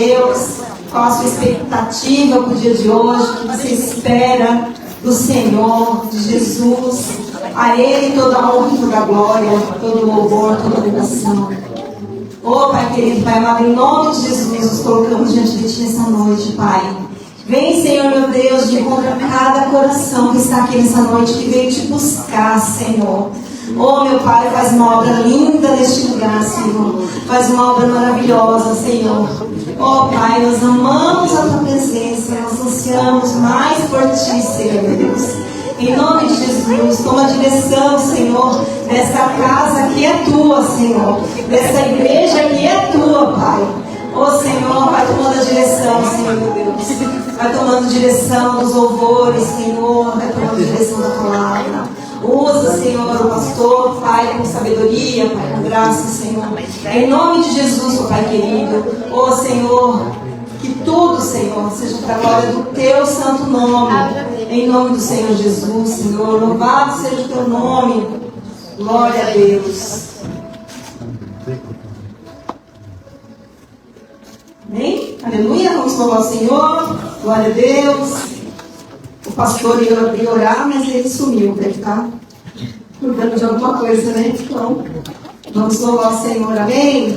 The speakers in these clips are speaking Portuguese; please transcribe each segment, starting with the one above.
Deus? Qual a sua expectativa para o dia de hoje? O que você espera do Senhor, de Jesus? A Ele toda a honra e toda a glória, todo o louvor, toda a adoração. Oh, Pai querido, Pai amado, em nome de Jesus, nos colocamos diante de Ti nessa noite, Pai. Vem, Senhor, meu Deus, de encontro a cada coração que está aqui nessa noite, que veio Te buscar, Senhor. Oh, meu Pai, faz uma obra linda neste lugar, Senhor. Faz uma obra maravilhosa, Senhor. Oh, Pai, nós amamos a Tua presença, nós ansiamos mais por Ti, Senhor, meu Deus. Em nome de Jesus, toma a direção, Senhor, dessa casa que é Tua, Senhor. Dessa igreja que é Tua, Pai. Oh, Senhor, vai tomando a direção, Senhor, meu Deus. Vai tomando direção dos louvores, Senhor. Vai tomando direção da palavra. Usa, Senhor, o pastor, Pai, com sabedoria, Pai, com graça, Senhor. Em nome de Jesus, oh Pai querido. Oh, Senhor, que tudo, Senhor, seja para a glória do Teu santo nome. Em nome do Senhor Jesus, Senhor. Louvado seja o Teu nome. Glória a Deus. Amém? Aleluia. Vamos louvar o Senhor. Glória a Deus. O pastor ia orar, mas ele sumiu. Deve estar cuidando de alguma coisa, né? Então, vamos louvar o Senhor. Amém?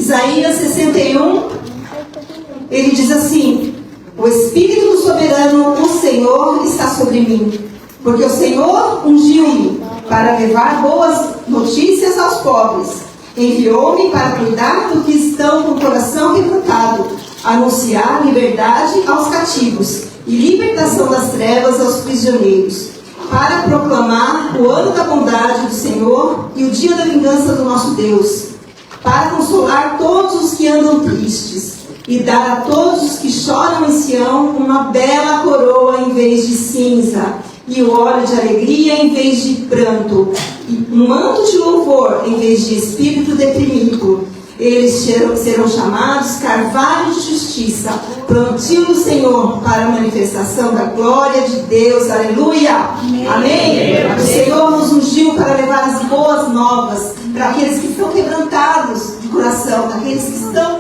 Isaías 61, ele diz assim: o Espírito do Soberano, o Senhor, está sobre mim, porque o Senhor ungiu-me para levar boas notícias aos pobres, enviou-me para cuidar do que estão com o coração quebrantado, anunciar liberdade aos cativos e libertação das trevas aos prisioneiros, para proclamar o ano da bondade do Senhor e o dia da vingança do nosso Deus, para consolar todos os que andam tristes e dar a todos os que choram em Sião uma bela coroa em vez de cinza, e o óleo de alegria em vez de pranto, e um manto de louvor em vez de espírito deprimido. Eles serão chamados carvalho de justiça, plantio do Senhor para a manifestação da glória de Deus. Aleluia! Amém? O Senhor nos ungiu para levar as boas novas para aqueles que estão quebrantados de coração, aqueles que estão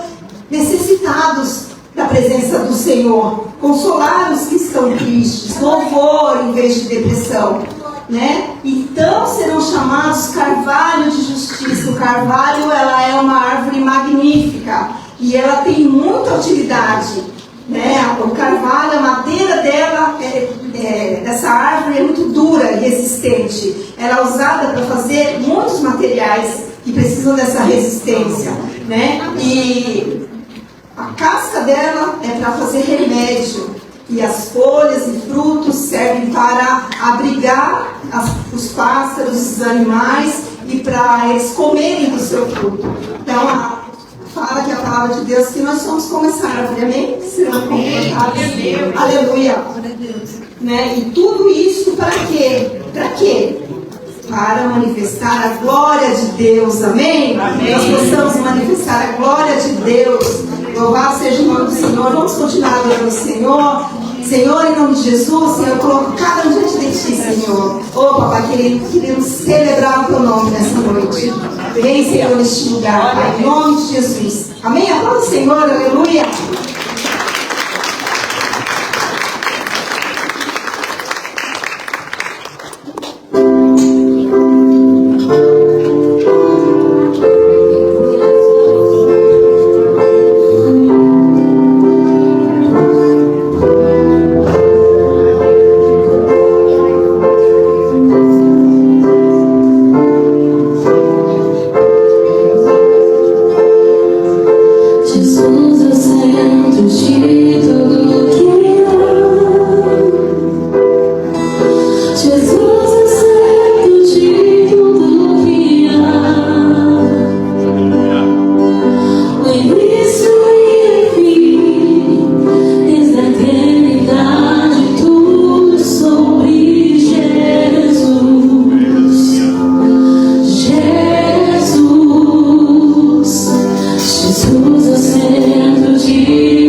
necessitados da presença do Senhor, consolar os que estão tristes, louvor em vez de depressão, né? Então serão chamados carvalho de justiça. O carvalho, ela é uma árvore magnífica e ela tem muita utilidade, né? O carvalho, a madeira dela, dessa árvore é muito dura e resistente. Ela é usada para fazer muitos materiais que precisam dessa resistência, né? E a casca dela é para fazer remédio, e as folhas e frutos servem para abrigar os pássaros, os animais, e para eles comerem do seu fruto. Então, fala que a palavra de Deus que nós somos como essa árvore, amém? Serão comportados. Aleluia. Né? E tudo isso para quê? Para quê? Para manifestar a glória de Deus, amém? Nós possamos manifestar a glória de Deus. Louvado seja o nome do Senhor. Vamos continuar adorando o Senhor. Senhor, em nome de Jesus, Senhor, eu coloco cada um diante de Ti, Senhor. Papai querido, queremos celebrar o Teu nome nessa noite. Vem, Senhor, neste lugar, Pai, em nome de Jesus. Amém? Aplauda o Senhor, aleluia. Hallelujah.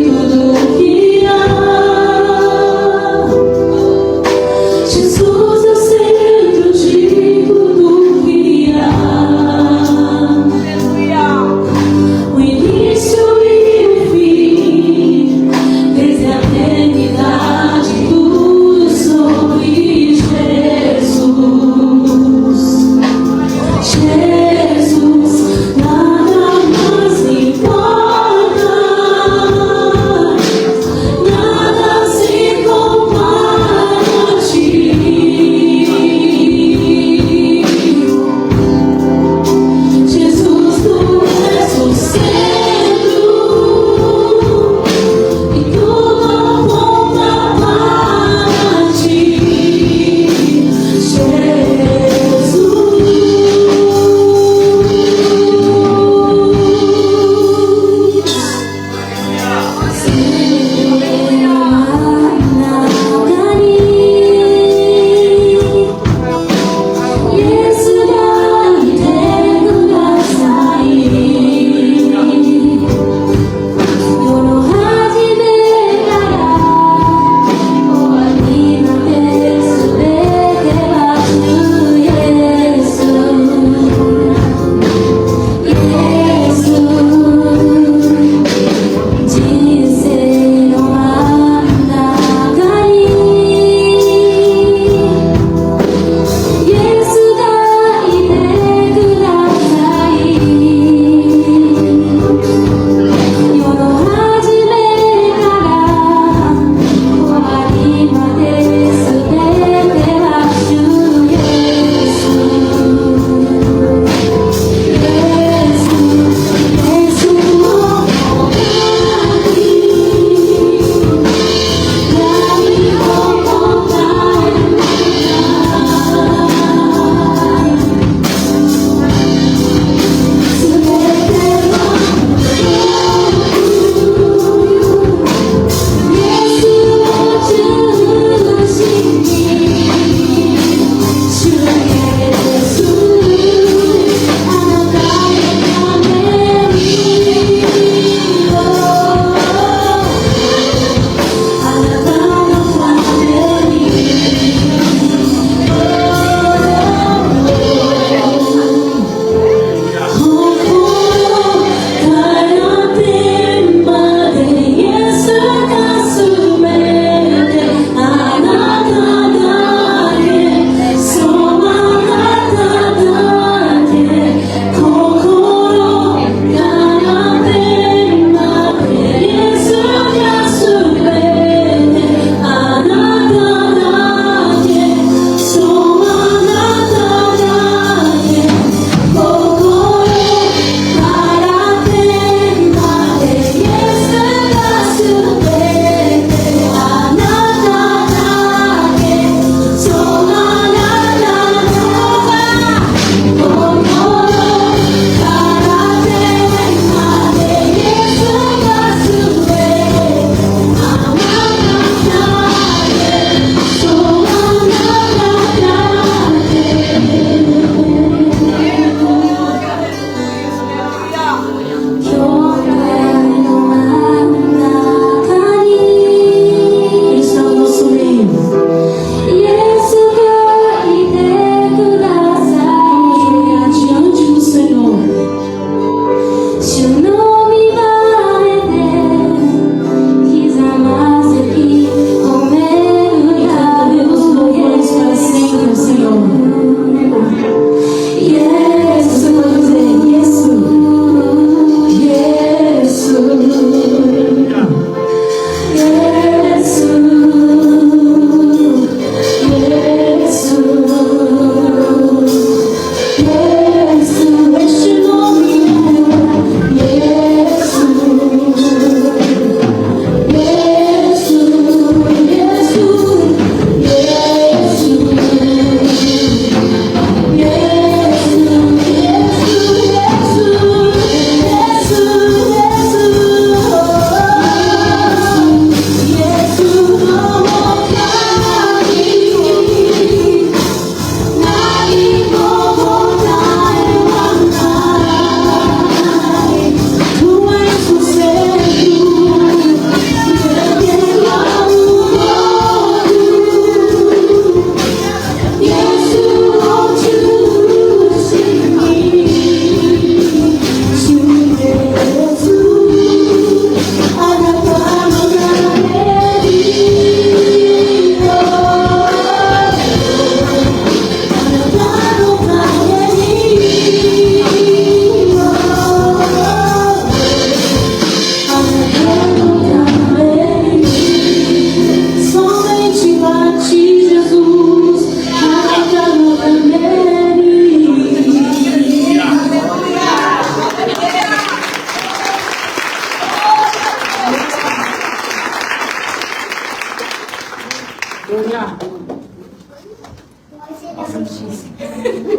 Senhor.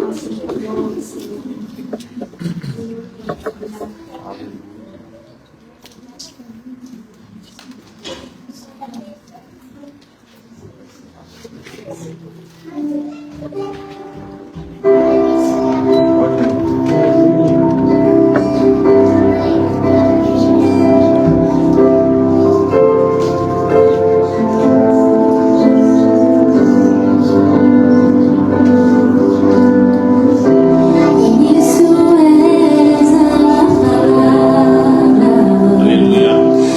Nossa, que glória, Senhor. Aleluia.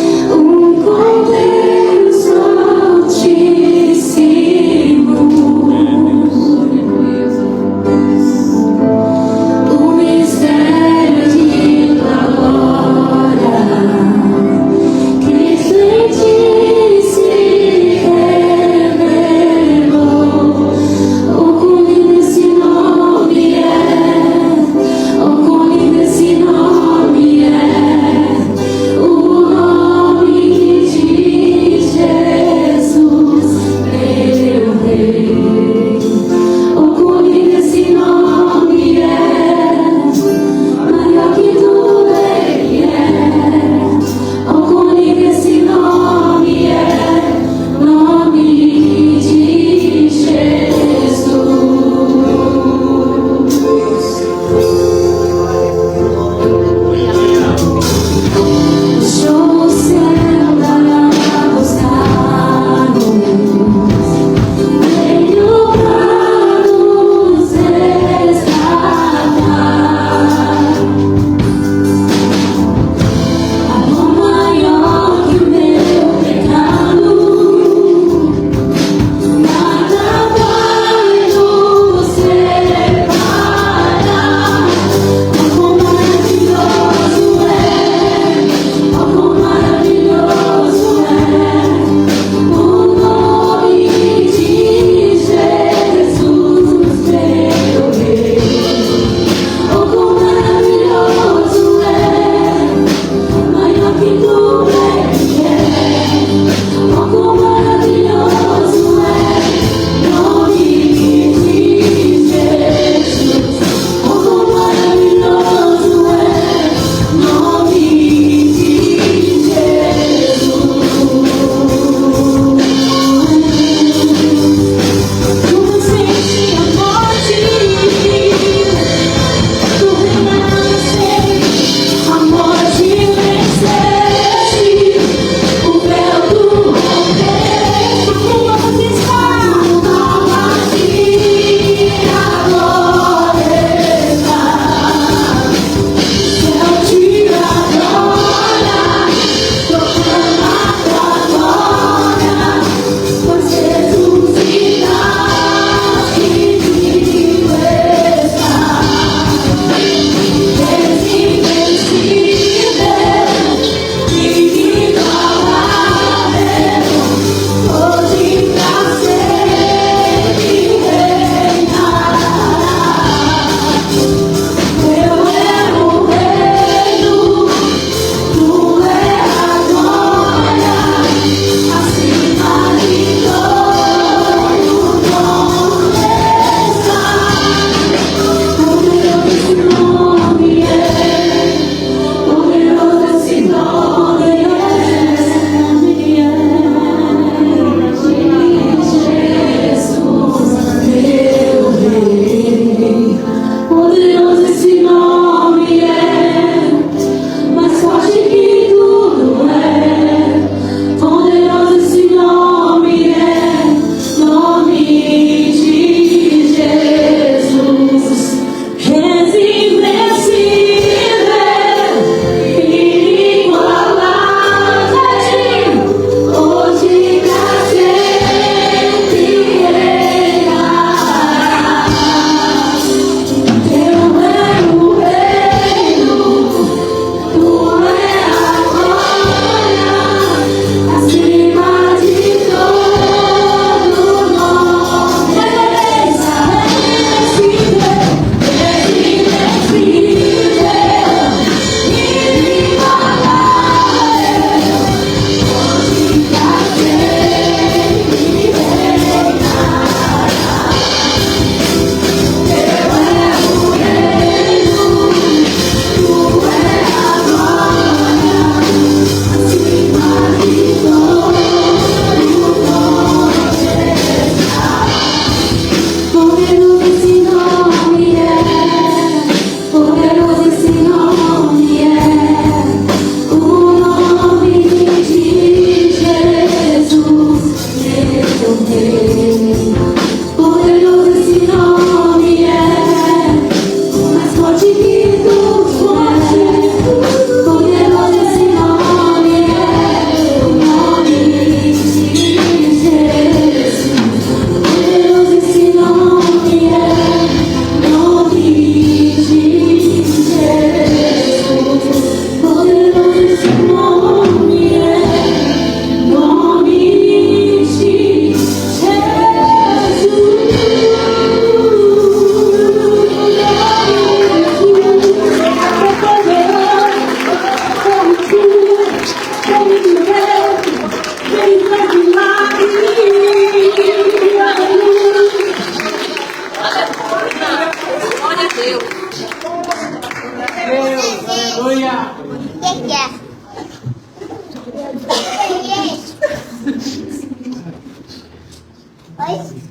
Deus, aleluia. O que é? Oi?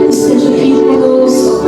Esteja aqui conosco.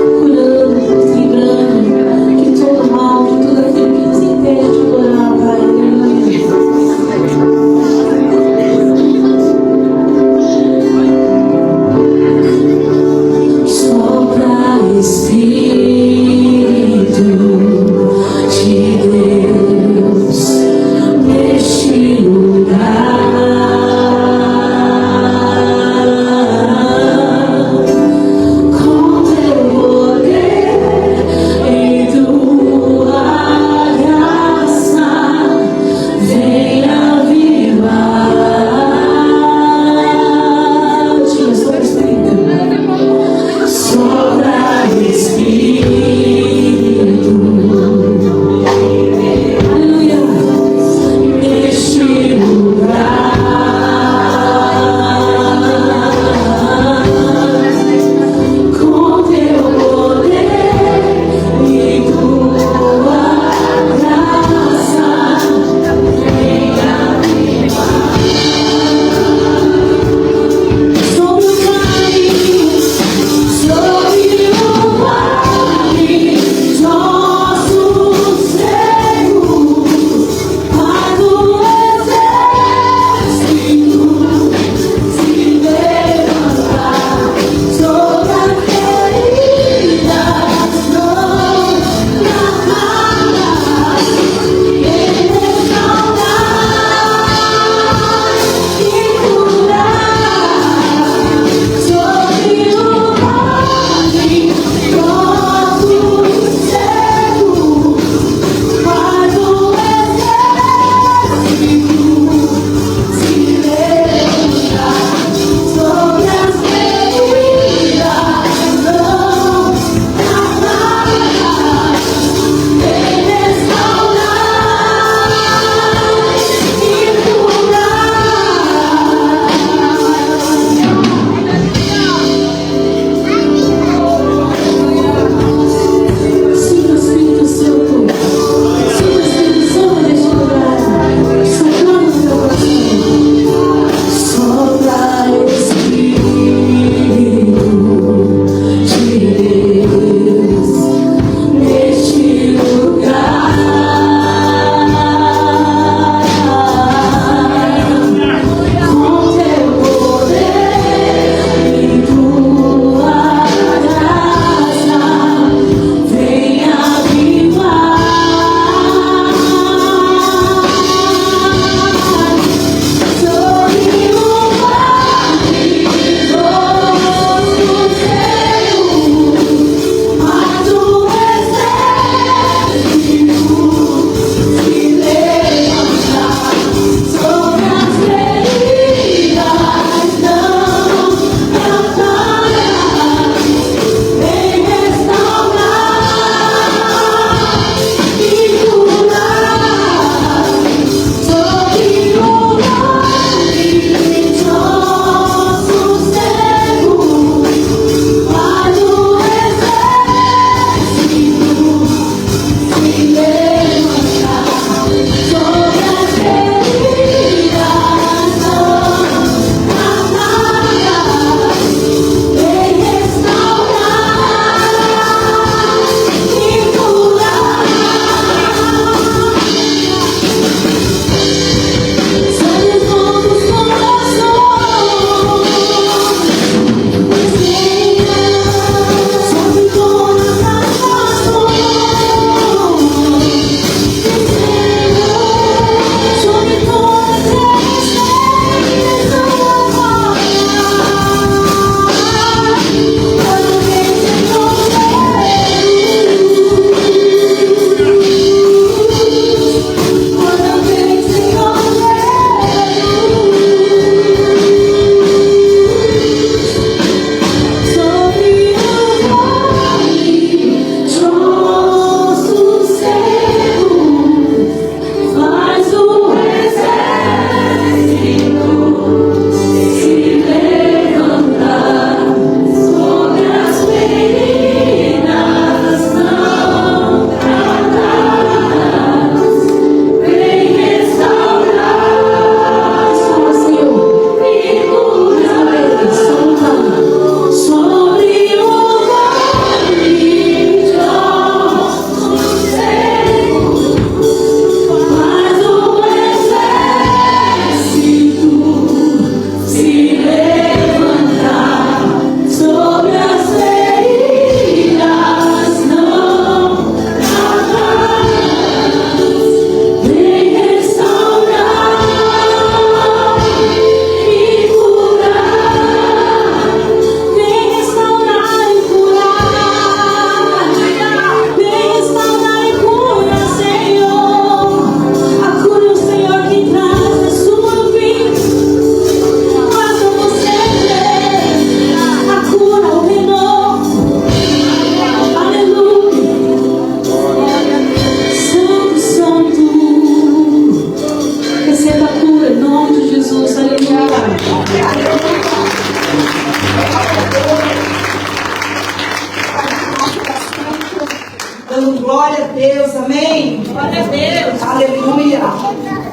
Deus, amém? Glória a Deus. Aleluia.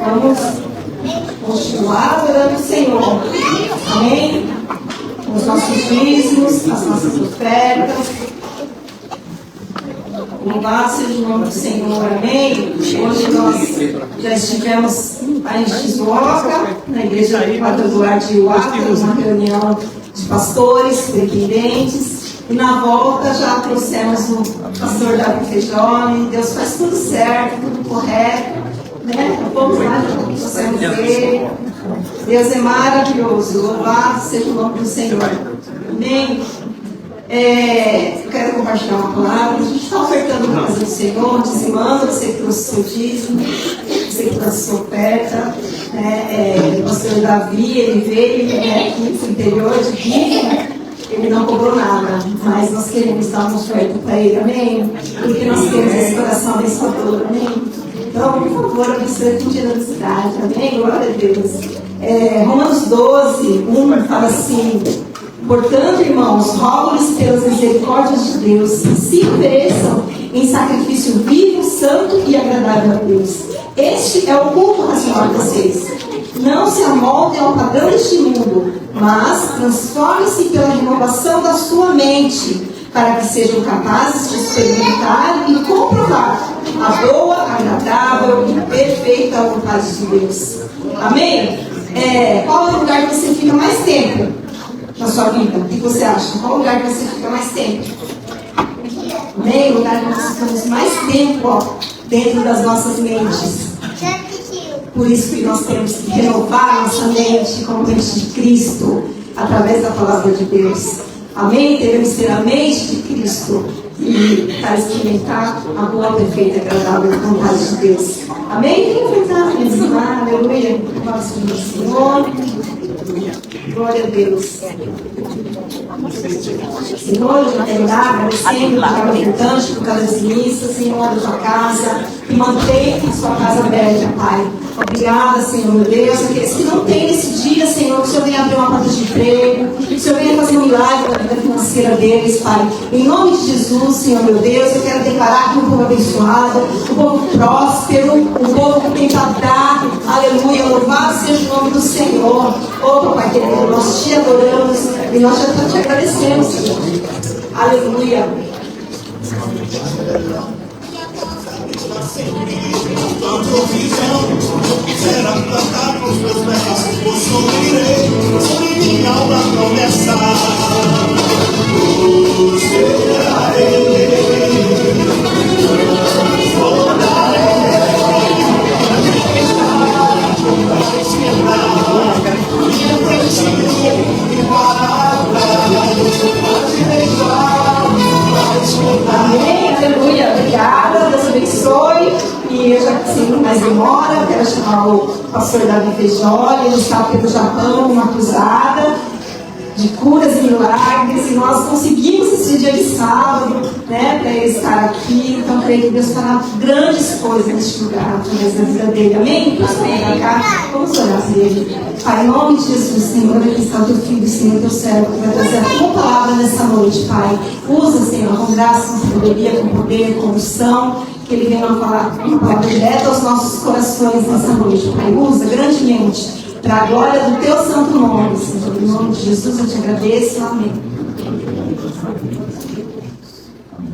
Vamos continuar adorando o Senhor, amém? Os nossos dízimos, as nossas ofertas. Louvado seja o nome do Senhor, amém? Hoje nós já estivemos aí em Shizuoka, na igreja quadrangular de Iwata, uma reunião de pastores, dependentes. E na volta já trouxemos o pastor Davi Fejoni. Deus faz tudo certo, tudo correto, né? Vamos lá, trouxemos ele. Deus é maravilhoso, louvado seja o nome do Senhor, amém? Eu quero compartilhar uma palavra. A gente está ofertando na casa do Senhor, dizimando. Você que trouxe o seu dízimo, você que trouxe a sua oferta, né? O pastor Davi, ele veio aqui para o interior de Rio. Ele não cobrou nada, mas nós queremos dar uma oferta para ele, amém? Porque nós temos esse coração abençoador, amém? Então, por favor, abençoe com generosidade, amém? Glória a Deus. Romanos 12, 1 fala assim: portanto, irmãos, rogo-lhes pelas misericórdias de Deus, se ofereçam em sacrifício vivo, santo e agradável a Deus. Este é o culto racional de vocês. Não se amoldem ao padrão deste mundo, mas transformem-se pela renovação da sua mente, para que sejam capazes de experimentar e comprovar a boa, agradável e perfeita vontade de Deus. Amém? Qual é o lugar que você fica mais tempo na sua vida? O que você acha? Qual lugar que você fica mais tempo? Amém? O lugar que nós ficamos mais tempo dentro das nossas mentes. Por isso que nós temos que renovar nossa mente com a mente de Cristo, através da palavra de Deus. Amém? Devemos ter a mente de Cristo e para experimentar a boa, perfeita e agradável vontade de Deus. Amém? Quem enfrentar, ensinar, aleluia. Nosso Senhor. Glória a Deus. Senhor, eu quero orar, agradecendo por cada ofertante, por cada dizimista, Senhor, da tua casa, que mantém a sua casa aberta, Pai. Obrigada, Senhor, meu Deus. Aqueles que não têm nesse dia, Senhor, que o Senhor venha abrir uma porta de emprego, que o Senhor venha fazer um milagre na vida financeira deles, Pai. Em nome de Jesus, Senhor, meu Deus, eu quero declarar que um povo abençoado, um povo próspero, um povo que tem para dar, aleluia, louvado seja o nome do Senhor. Oh, Pai querido, nós te adoramos e nós já te agradecemos, Senhor. Aleluia. Tua provisão será plantar nos meus pés. Eu sorrirei sobre minha alma promessa. Amém, aleluia, obrigada, Deus abençoe. E eu já sem mais demora, eu quero chamar o pastor Davi Fejoni. Ele está pelo Japão, uma cruzada de curas e milagres, e nós conseguimos esse dia de sábado, né, para ele estar aqui. Então, creio que Deus fará grandes coisas neste lugar, através da vida dele, amém? Vamos para cá, vamos orar por ele. Pai, em nome de Jesus, Senhor, aqui está o teu filho, Senhor, teu servo, que vai trazer a tua palavra nessa noite, Pai. Usa, Senhor, com graça, com sabedoria, com poder, com unção, que ele venha falar uma palavra direta aos nossos corações nessa noite, Pai. Usa grandemente, para a glória do teu santo nome, Senhor. Em nome de Jesus eu te agradeço. Amém.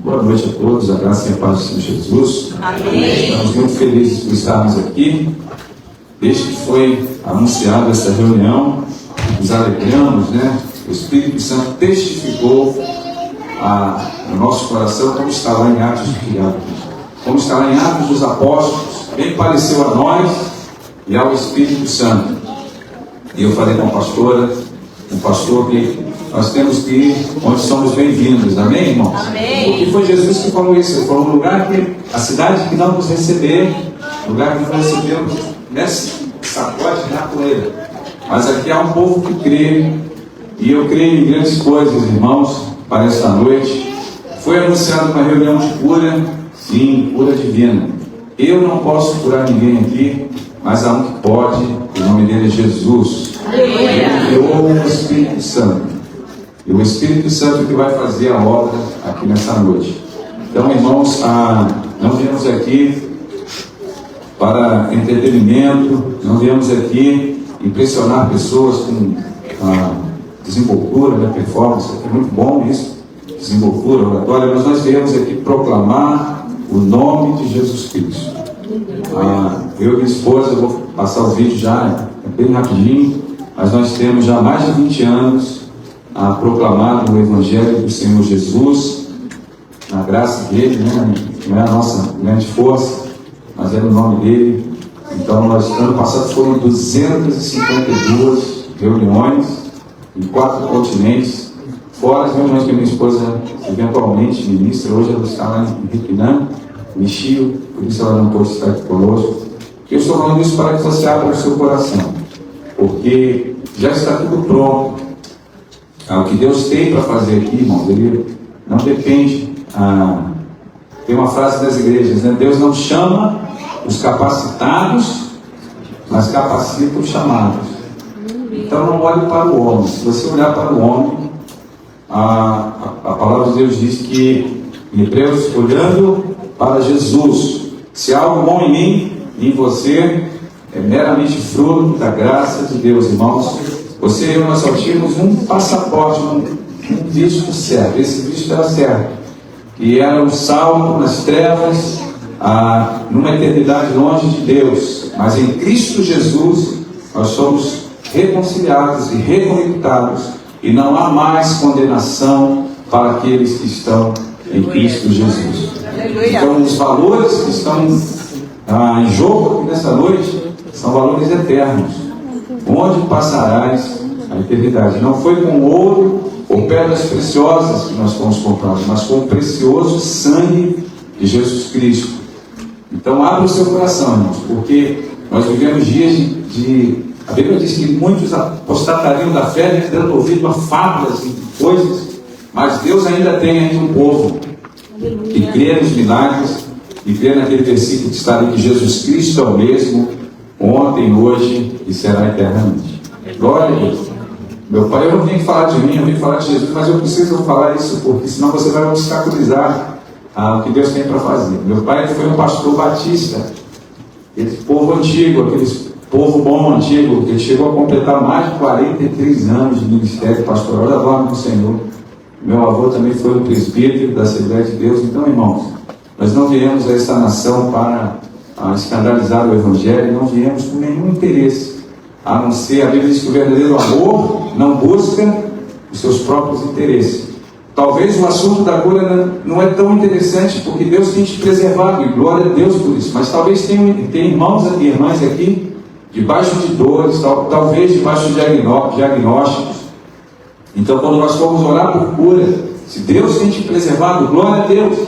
Boa noite a todos, a graça e a paz do Senhor Jesus. Amém. Estamos muito felizes por estarmos aqui. Desde que foi anunciada essa reunião, nos alegramos, né? O Espírito Santo testificou no nosso coração, como está lá em Atos de Criado, como está lá em Atos dos Apóstolos, bem pareceu a nós e ao Espírito Santo. E eu falei com a pastora, com o pastor, que nós temos que ir onde somos bem-vindos, amém, irmãos? Amém. Porque foi Jesus que falou isso. Ele falou: um lugar que a cidade que não nos receber, lugar que não recebemos, nesse sacode na poeira. Mas aqui há um povo que crê, e eu creio em grandes coisas, irmãos, para esta noite. Foi anunciada uma reunião de cura, sim, cura divina. Eu não posso curar ninguém aqui, mas há um que pode, o nome dele é Jesus. Ele enviou o Espírito Santo. E o Espírito Santo que vai fazer a obra aqui nessa noite. Então, irmãos, não viemos aqui para entretenimento, não viemos aqui impressionar pessoas com desenvoltura, né, performance. É muito bom isso, desenvoltura, oratória, mas nós viemos aqui proclamar o nome de Jesus Cristo. Eu e minha esposa, eu vou passar o vídeo já, é bem rapidinho, mas nós temos já mais de 20 anos proclamado o Evangelho do Senhor Jesus, na graça dele, né? Não é a nossa grande força, mas é no nome dele. Então, ano passado foram 252 reuniões em 4 continentes, fora as reuniões que a minha esposa eventualmente ministra. Hoje ela está lá em Repinã, em Chile, por isso ela não pôde estar aqui conosco. Eu estou falando isso para que você abra o seu coração, porque já está tudo pronto. O que Deus tem para fazer aqui, irmãos, ele não depende. Tem uma frase das igrejas, né? Deus não chama os capacitados, mas capacita os chamados. Então não olhe para o homem. Se você olhar para o homem, a palavra de Deus diz que, em Hebreus, olhando para Jesus, se há algo bom em mim e em você, é meramente fruto da graça de Deus, irmãos. Você e eu, nós só tínhamos um passaporte, um visto certo. Esse visto era certo, que era um salto nas trevas, numa eternidade longe de Deus. Mas em Cristo Jesus nós somos reconciliados e reconectados, e não há mais condenação para aqueles que estão em Cristo Jesus. Então os valores que estão em jogo aqui nessa noite são valores eternos. Onde passarás a eternidade? Não foi com ouro ou pedras preciosas que nós fomos comprados, mas com o precioso sangue de Jesus Cristo. Então abra o seu coração, irmãos, porque nós vivemos dias a Bíblia diz que muitos apostatariam da fé, dando ouvido a fábulas e coisas, mas Deus ainda tem um povo que crê nos milagres e crê naquele versículo que está ali, que Jesus Cristo é o mesmo ontem, hoje e será eternamente. Glória a Deus. Meu pai, eu não vim falar de mim, eu vim falar de Jesus, mas eu preciso falar isso, porque senão você vai obstaculizar o que Deus tem para fazer. Meu pai foi um pastor batista, aquele povo antigo, aquele povo bom antigo, que chegou a completar mais de 43 anos de ministério pastoral, da glória do Senhor. Meu avô também foi um presbítero da Assembleia de Deus. Então, irmãos, nós não viemos a essa nação para escandalizar o Evangelho, não viemos com nenhum interesse, a não ser, a Bíblia diz que o verdadeiro amor não busca os seus próprios interesses. Talvez o assunto da cura não é tão interessante, porque Deus tem te preservado, e glória a Deus por isso, mas talvez tenha irmãos e irmãs aqui, debaixo de dores, talvez debaixo de diagnósticos. Então, quando nós formos orar por cura, se Deus tem te preservado, glória a Deus,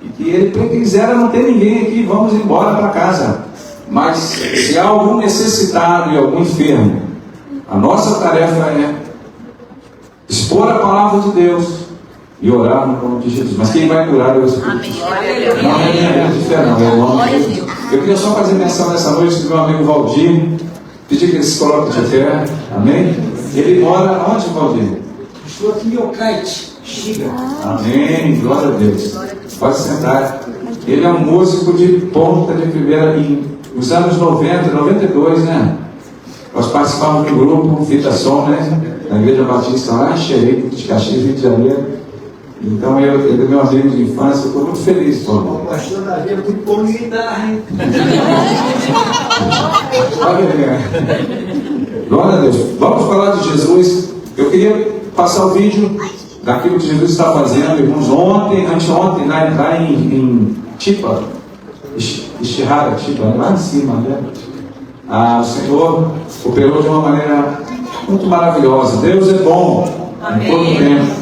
e que Ele quiser não ter ninguém aqui, vamos embora para casa. Mas se há algum necessitado e algum enfermo, a nossa tarefa é expor a palavra de Deus e orar no nome de Jesus. Mas quem vai curar é o Espírito Santo. Não é minha fé, não, é o nome de Deus. Eu queria só fazer menção nessa noite do meu amigo Valdir, pedir que ele se coloque de pé, amém? Ele mora onde, Valdir? Estou aqui em Eucaite, Chile. Amém, glória a Deus. Pode sentar. Ele é um músico de ponta de primeira, nos anos 90, 92, né? Nós participávamos do grupo Fita Som, né? Na Igreja Batista lá em Xerém, de Caxias, Rio de Janeiro. Então ele é meu amigo de infância, eu estou muito feliz, Paulo. O pastor Davi é muito bom de guitarra, hein? Glória a Deus. Vamos falar de Jesus. Eu queria passar o vídeo daquilo que Jesus está fazendo, irmãos. Anteontem, lá em Tipa, Ishihara, Tipa, lá em cima, né? O Senhor operou de uma maneira muito maravilhosa. Deus é bom em todo tempo.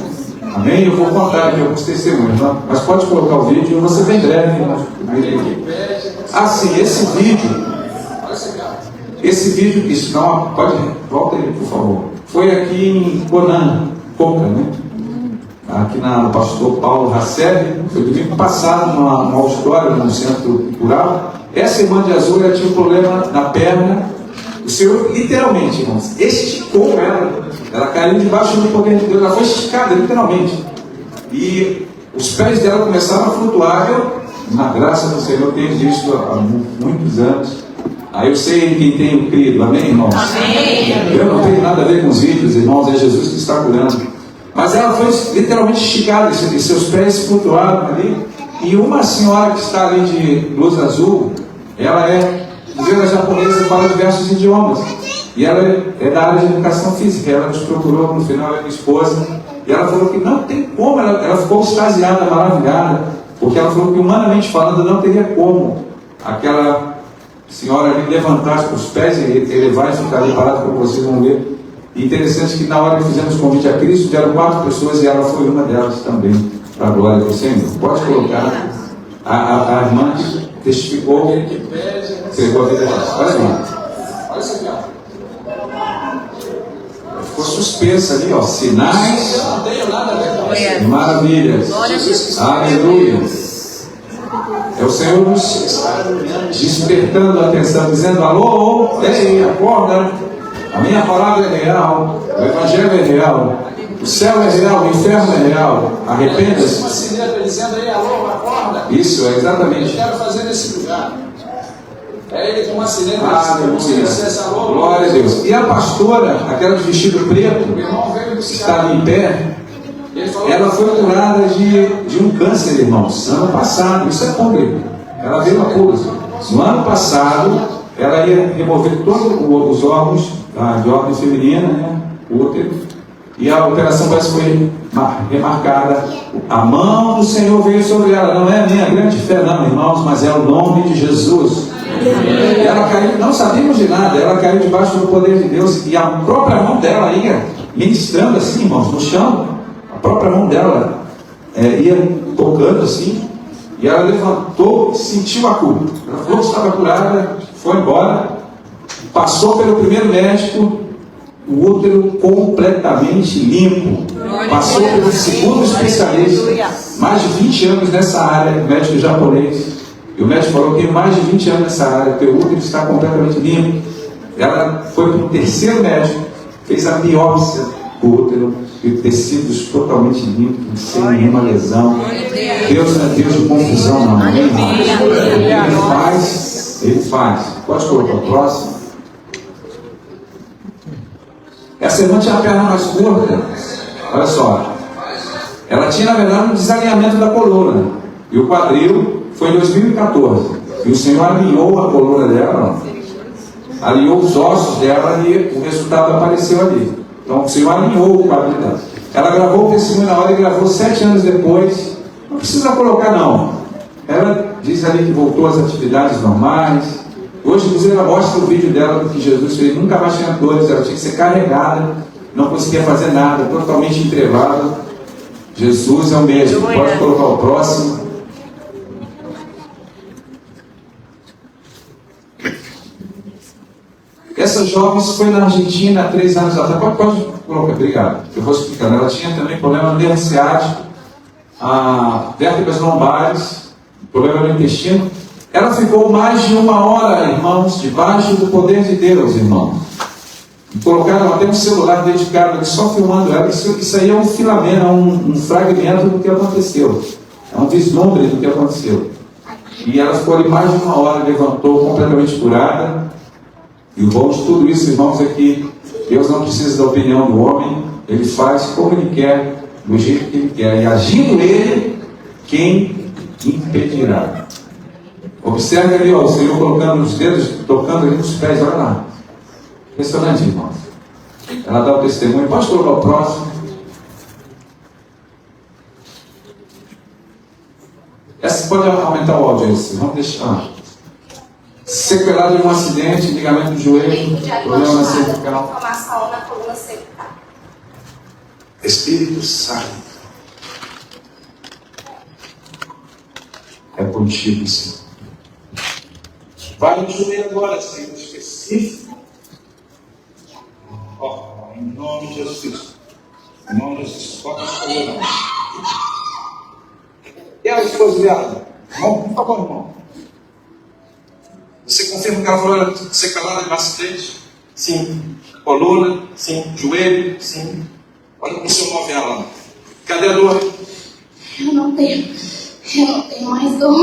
Amém? Eu vou contar aqui alguns testemunhos, tá? Mas pode colocar o vídeo, eu vou ser bem breve. Sim, esse vídeo, isso não, pode, volta ele, por favor. Foi aqui em Conan, Coca, né? Aqui no pastor Paulo Hasselli, foi domingo passado, numa auditório, num centro cultural. Essa irmã de azul, ela tinha um problema na perna. O Senhor, literalmente, irmãos, esticou ela caiu debaixo do poder de Deus, ela foi esticada, literalmente. E os pés dela começaram a flutuar. na graça do Senhor, tenho visto há muitos anos. Aí eu sei em quem tenho crido, amém, irmãos? Amém. Eu não tenho nada a ver com os vídeos, irmãos, é Jesus que está curando. Mas ela foi literalmente esticada, e seus pés flutuaram ali. E uma senhora que está ali de blusa azul, ela é japonesa e fala diversos idiomas. E ela é da área de educação física. Ela nos procurou no final, ela é minha esposa. E ela falou que não tem como, ela ficou extasiada, maravilhada, porque ela falou que humanamente falando não teria como aquela senhora ali levantar os pés e elevar e ficar ali parado, como vocês vão ver. E interessante que na hora que fizemos o convite a Cristo, vieram 4 pessoas e ela foi uma delas também, para a glória do Senhor. Pode colocar a irmã que testificou que pegou a vida dela. Olha lá. Olha isso aqui, ó. Ficou suspensa ali, ó. Sinais. Eu não tenho nada a ver com maravilhas. Aleluia. É o Senhor nos despertando a atenção, dizendo: alô, ei, acorda. A minha palavra é real, o Evangelho é real, o céu é real, o inferno é real. Arrependa-se. Uma sineta dizendo: ei, alô, acorda. Isso, é exatamente. Eu quero fazer nesse lugar. É ele com uma sineta. Aleluia. Glória a Deus. E a pastora, aquela de vestido preto, que está ali em pé, ela foi curada de um câncer, irmãos, ano passado. Isso é público. Ela veio a público. No ano passado, ela ia remover todos os órgãos de ordem feminina, né? O útero. E a operação parece que foi remarcada. A mão do Senhor veio sobre ela. Não é a minha grande fé, não, irmãos, mas é o nome de Jesus. Ela caiu, não sabíamos de nada, ela caiu debaixo do poder de Deus. E a própria mão dela ia ministrando assim, irmãos, no chão. A própria mão dela ia tocando assim. E ela levantou e sentiu a cura. Ela falou que estava curada, foi embora. Passou pelo primeiro médico, o útero completamente limpo. Passou pelo segundo especialista, mais de 20 anos nessa área, médico japonês. E o médico falou que tem mais de 20 anos nessa área, o teu útero está completamente limpo. Ela foi para o terceiro médico, fez a biópsia do útero, e tecidos totalmente limpos, sem nenhuma lesão. Deus não é Deus de confusão, não. Ele faz, Ele faz. Pode colocar o próximo. Essa irmã tinha a perna mais curta. Olha só. Ela tinha, na verdade, um desalinhamento da coluna. E o quadril foi em 2014. E o Senhor alinhou a coluna dela, alinhou os ossos dela e o resultado apareceu ali. Então o Senhor alinhou o quadril dela. Ela gravou o testemunho na hora e gravou 7 anos depois. Não precisa colocar, não. Ela diz ali que voltou às atividades normais. Hoje, inclusive, ela mostra o vídeo dela do que Jesus fez. Nunca mais tinha dores, ela tinha que ser carregada, não conseguia fazer nada, totalmente entrevada. Jesus é o mesmo. Pode colocar o próximo. Essa jovem foi na Argentina há 3 anos atrás. Pode colocar, obrigado. Eu vou explicar. Ela tinha também problema no nervo ciático, vértebras lombares, problema no intestino. Ela ficou mais de 1 hora, irmãos, debaixo do poder de Deus, irmãos. Colocaram até um celular dedicado ali, só filmando ela. Isso aí é um filamento, é um fragmento do que aconteceu. É um vislumbre do que aconteceu. E ela ficou ali mais de 1 hora, levantou completamente curada. E o bom de tudo isso, irmãos, é que Deus não precisa da opinião do homem. Ele faz como Ele quer, do jeito que Ele quer. E agindo Ele, quem impedirá? Observe ali, ó, o Senhor colocando os dedos, tocando ali nos pés, olha lá. Impressionante, irmãos. Ela dá o testemunho. Pode colocar o próximo. Essa pode aumentar o áudio. Vamos deixar. Sequelado de um acidente, ligamento do joelho, problema na cervical. Inflamação na coluna cervical. Espírito Santo. É contigo, Senhor. Vai no joelho agora, Senhor, específico. Ó, em nome de Jesus Cristo. Em nome de Jesus. Toca a coluna. E a esposa dela? Irmão, por favor, irmão. Você confirma que ela falou sequelada de um acidente? Sim. Coluna? Sim. Joelho? Sim. Olha como o Senhor move ela. Cadê a dor? Eu não tenho. Eu não tenho mais dor.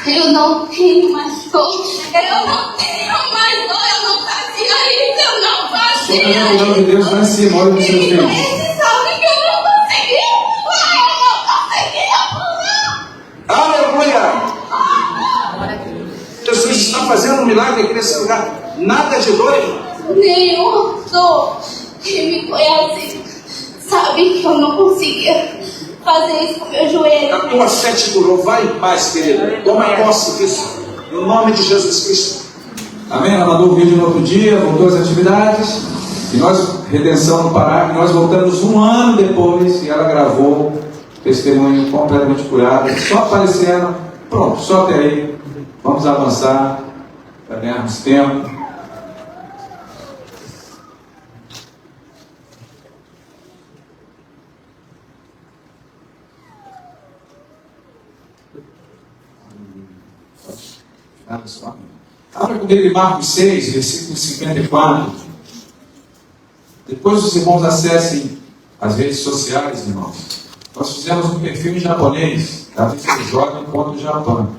Eu não tenho mais dor. Eu não tenho mais dor. Eu não fazia isso. Eu não fazia O nome de Deus vai em cima, olha o seu filho. Esse sabe que eu não conseguia. Eu não conseguia pular. Aleluia! Jesus está fazendo um milagre aqui nesse lugar. Nada de dor, irmão. Nenhuma dor. Quem me conhece sabe que eu não conseguia fazer isso com meu joelho. A tua fé te curou. Vai em paz, querido. Toma posse disso. No nome de Jesus Cristo. Amém? Ela mandou o vídeo no outro dia, voltou às atividades. E nós, Redenção no Pará, e nós voltamos um ano depois e ela gravou testemunho completamente curado, só aparecendo. Pronto, só até aí. Vamos avançar para ganharmos tempo. Abra comigo em Marcos 6, versículo 54. Depois os irmãos acessem as redes sociais, irmãos. Nós fizemos um perfil em japonês, da Joga.Japão.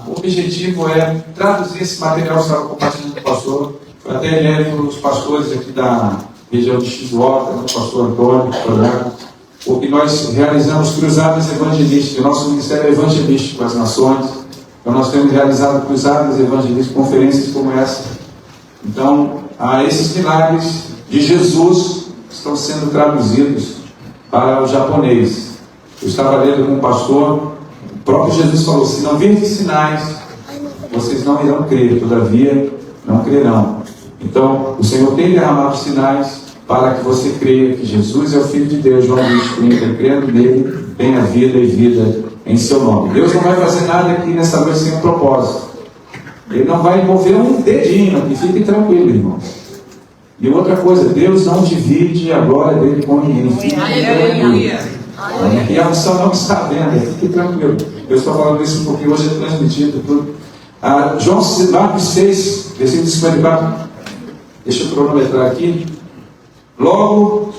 O objetivo é traduzir esse material que estava compartilhando com o pastor. Foi até leve os pastores aqui da região de Shizuoka, o pastor Antônio, porque nós realizamos cruzadas evangelísticas. Nosso ministério é evangelístico às nações. Então nós temos realizado cruzadas evangelísticas, conferências como essa. Então, esses milagres de Jesus estão sendo traduzidos para o japonês. Eu estava lendo com um pastor, o próprio Jesus falou: se não virem sinais, vocês não irão crer, todavia não crerão. Então, o Senhor tem derramado sinais para que você creia que Jesus é o Filho de Deus. João 20:30, crendo nele, tenha vida e vida em seu nome. Deus não vai fazer nada aqui nessa noite sem um propósito. Ele não vai mover um dedinho aqui, fique tranquilo, irmãos. E outra coisa, Deus não divide a glória dele com ninguém. Fique tranquilo. E a unção não está vendo, fique tranquilo. Eu estou falando isso porque hoje é transmitido tudo. Marcos 6, versículo 54. Deixa eu cronometrar aqui. Logo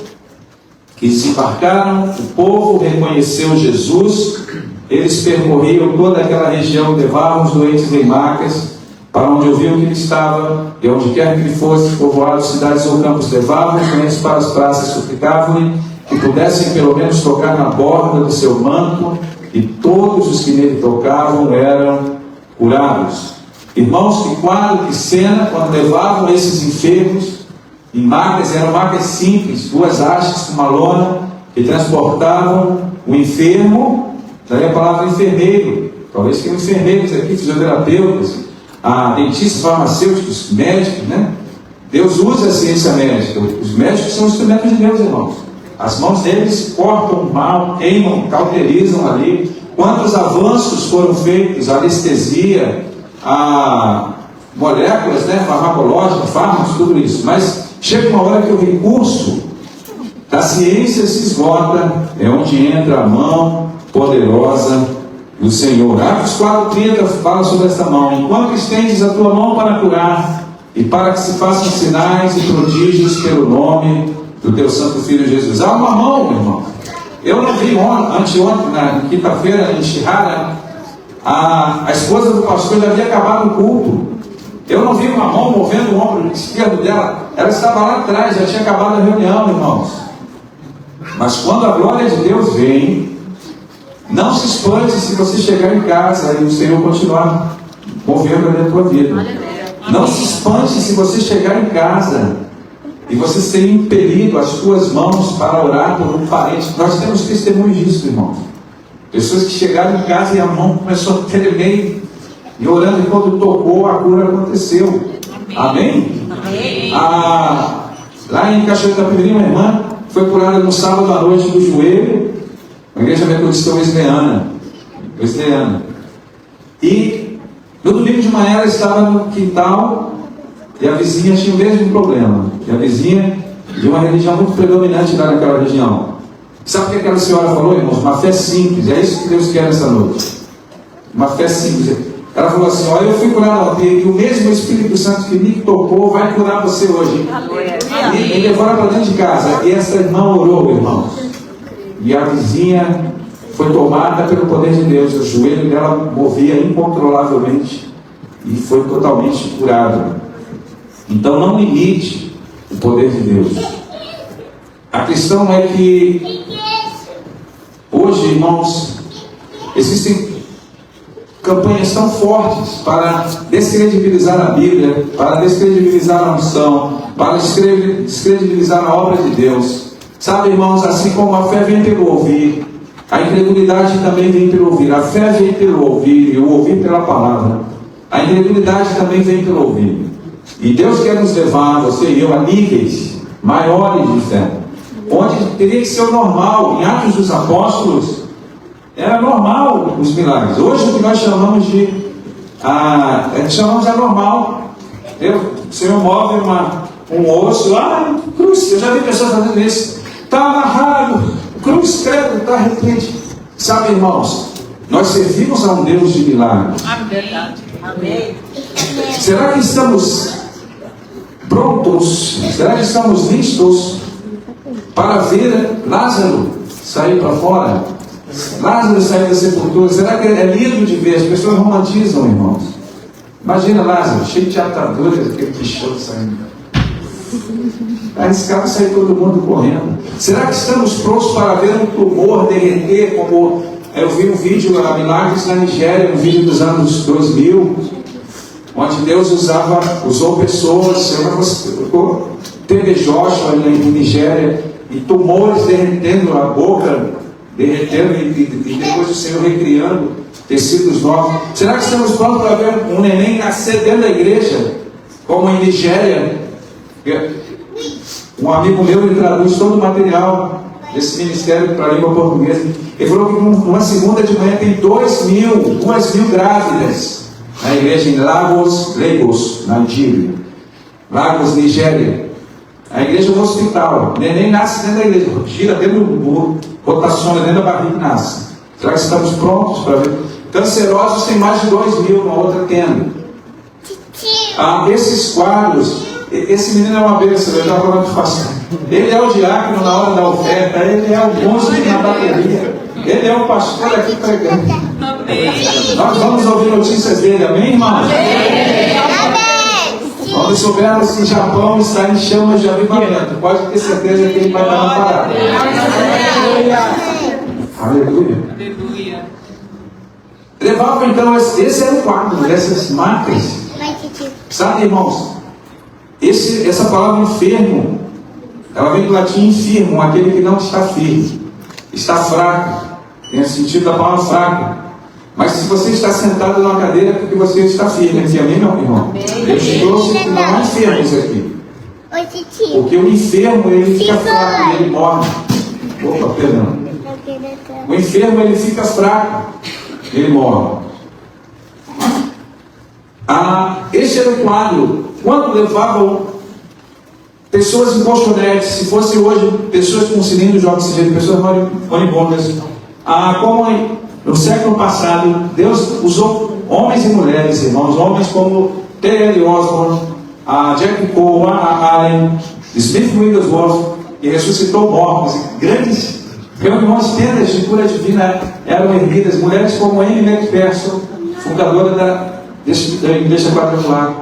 que desembarcaram, o povo reconheceu Jesus. Eles percorriam toda aquela região, levavam os doentes em macas para onde ouviam que ele estava, e onde quer que ele fosse, povoados, cidades ou campos, levavam os doentes para as praças, suplicavam-lhe que pudessem pelo menos tocar na borda do seu manto, e todos os que nele tocavam eram curados. Irmãos, que quadro, que cena, quando levavam esses enfermos em macas, eram macas simples, 2 hastes com uma lona, que transportavam o enfermo. Daí a palavra enfermeiro, talvez tenham enfermeiros aqui, fisioterapeutas, dentistas, farmacêuticos, médicos, né? Deus usa a ciência médica. Os médicos são instrumentos de Deus, irmãos. As mãos deles cortam o mal, queimam, cauterizam ali. Quantos avanços foram feitos, anestesia, moléculas, né, farmacológicas, fármacos, tudo isso. Mas chega uma hora que o recurso da ciência se esgota, é onde entra a mão poderosa do Senhor. Atos 4:30 fala sobre esta mão. Enquanto estendes a tua mão para curar, e para que se façam sinais e prodígios pelo nome do teu santo Filho Jesus. Há uma mão, meu irmão. Eu não vi anteontem, na quinta-feira, em Shihara, a esposa do pastor já havia acabado o culto. Eu não vi uma mão movendo o ombro esquerdo dela. Ela estava lá atrás, já tinha acabado a reunião, irmãos. Mas quando a glória de Deus vem, não se espante se você chegar em casa e o Senhor continuar movendo a tua vida. Não se espante se você chegar em casa e você ser impelido as tuas mãos para orar por um parente. Nós temos testemunhos disso, irmãos. Pessoas que chegaram em casa e a mão começou a tremer, e orando, e quando tocou, a cura aconteceu. Amém? Amém. Lá em Cachoeira da Pedrinha, uma irmã foi curada no sábado à noite do joelho, na igreja metodista Wesleyana. E no domingo de manhã ela estava no quintal e a vizinha tinha o mesmo problema. E a vizinha de uma religião muito predominante lá naquela região. Sabe o que aquela senhora falou, irmãos? Uma fé simples. É isso que Deus quer nessa noite. Uma fé simples. Ela falou assim: olha, eu fui curado ontem e o mesmo Espírito Santo que me tocou vai curar você hoje. E levou ela para dentro de casa. E essa irmã orou, irmãos. E a vizinha foi tomada pelo poder de Deus. O joelho dela movia incontrolavelmente e foi totalmente curado. Então não limite o poder de Deus. A questão é que hoje, irmãos, existem campanhas tão fortes para descredibilizar a Bíblia, para descredibilizar a unção, para descredibilizar a obra de Deus. Sabe, irmãos, assim como a fé vem pelo ouvir, a incredulidade também vem pelo ouvir. A fé vem pelo ouvir e o ouvir pela palavra. A incredulidade também vem pelo ouvir. E Deus quer nos levar, você e eu, a níveis maiores de fé, onde teria que ser o normal. Em Atos dos Apóstolos era normal os milagres. Hoje o que nós chamamos de anormal. O Senhor move um osso, cruz. Eu já vi pessoas fazendo isso. Está amarrado, cruz, credo, está arrepende. Sabe, irmãos, nós servimos a um Deus de milagres. Amém. Será que estamos prontos? Será que estamos listos para ver Lázaro sair para fora? Lázaro sair da sepultura? Será que é lindo de ver? As pessoas romantizam, irmãos. Imagina Lázaro, cheio de ataduras, aquele bichão saindo. Aí esse cara sai todo mundo correndo. Será que estamos prontos para ver um tumor derreter? Como eu vi um vídeo lá, Milagres na Nigéria, um vídeo dos anos 2000, onde Deus usou pessoas. Teve Joshua em Nigéria, e tumores derretendo a boca, derretendo, e depois o Senhor recriando tecidos novos. Será que estamos prontos para ver um neném nascer dentro da igreja, como em Nigéria? Um amigo meu, ele traduz todo o material desse ministério para a língua portuguesa. Ele falou que uma segunda de manhã tem 2 mil grávidas na igreja em Lagos, Nigeria. Lagos, Nigéria. A igreja é um hospital. O neném nasce dentro da igreja, gira dentro do muro, rotaciona dentro da barriga e nasce. Será que estamos prontos para ver? Cancerosos tem mais de 2 mil na outra tenda. Esses quadros, esse menino é uma bênção, eu já falando de pastor. Ele é o diácono na hora da oferta, ele é o músico na bateria, ele é o pastor aqui pregando. Amém. Nós vamos ouvir notícias dele, amém, irmãos? Quando soubermos que o Japão está em chamas de avivamento, pode ter certeza que ele vai dar uma parada. Aleluia. Aleluia. Levava então, esse era o quadro dessas marcas. Sabe, irmãos, essa palavra enfermo, ela vem do latim infirmo, aquele que não está firme, está fraco, tem o sentido da palavra fraco. Mas se você está sentado numa cadeira, é porque você está firme aqui, amém, meu irmão? Eu trouxe que não há enfermos aqui. Porque o enfermo, ele fica fraco e ele morre. Opa, perdão. O enfermo, ele fica fraco, ele morre. Este era o quadro. Quando levavam pessoas em colchonetes, se fosse hoje pessoas com cilindros de oxigênio, pessoas moribundas, como no século passado, Deus usou homens e mulheres, irmãos, homens como T.L. Osborne, Jack Cole, Allen, Smith Wigglesworth, que ressuscitou mortos, e grandes reuniões, tendas de cura divina eram erguidas, mulheres como Amy McPherson, fundadora da Igreja Quadrangular,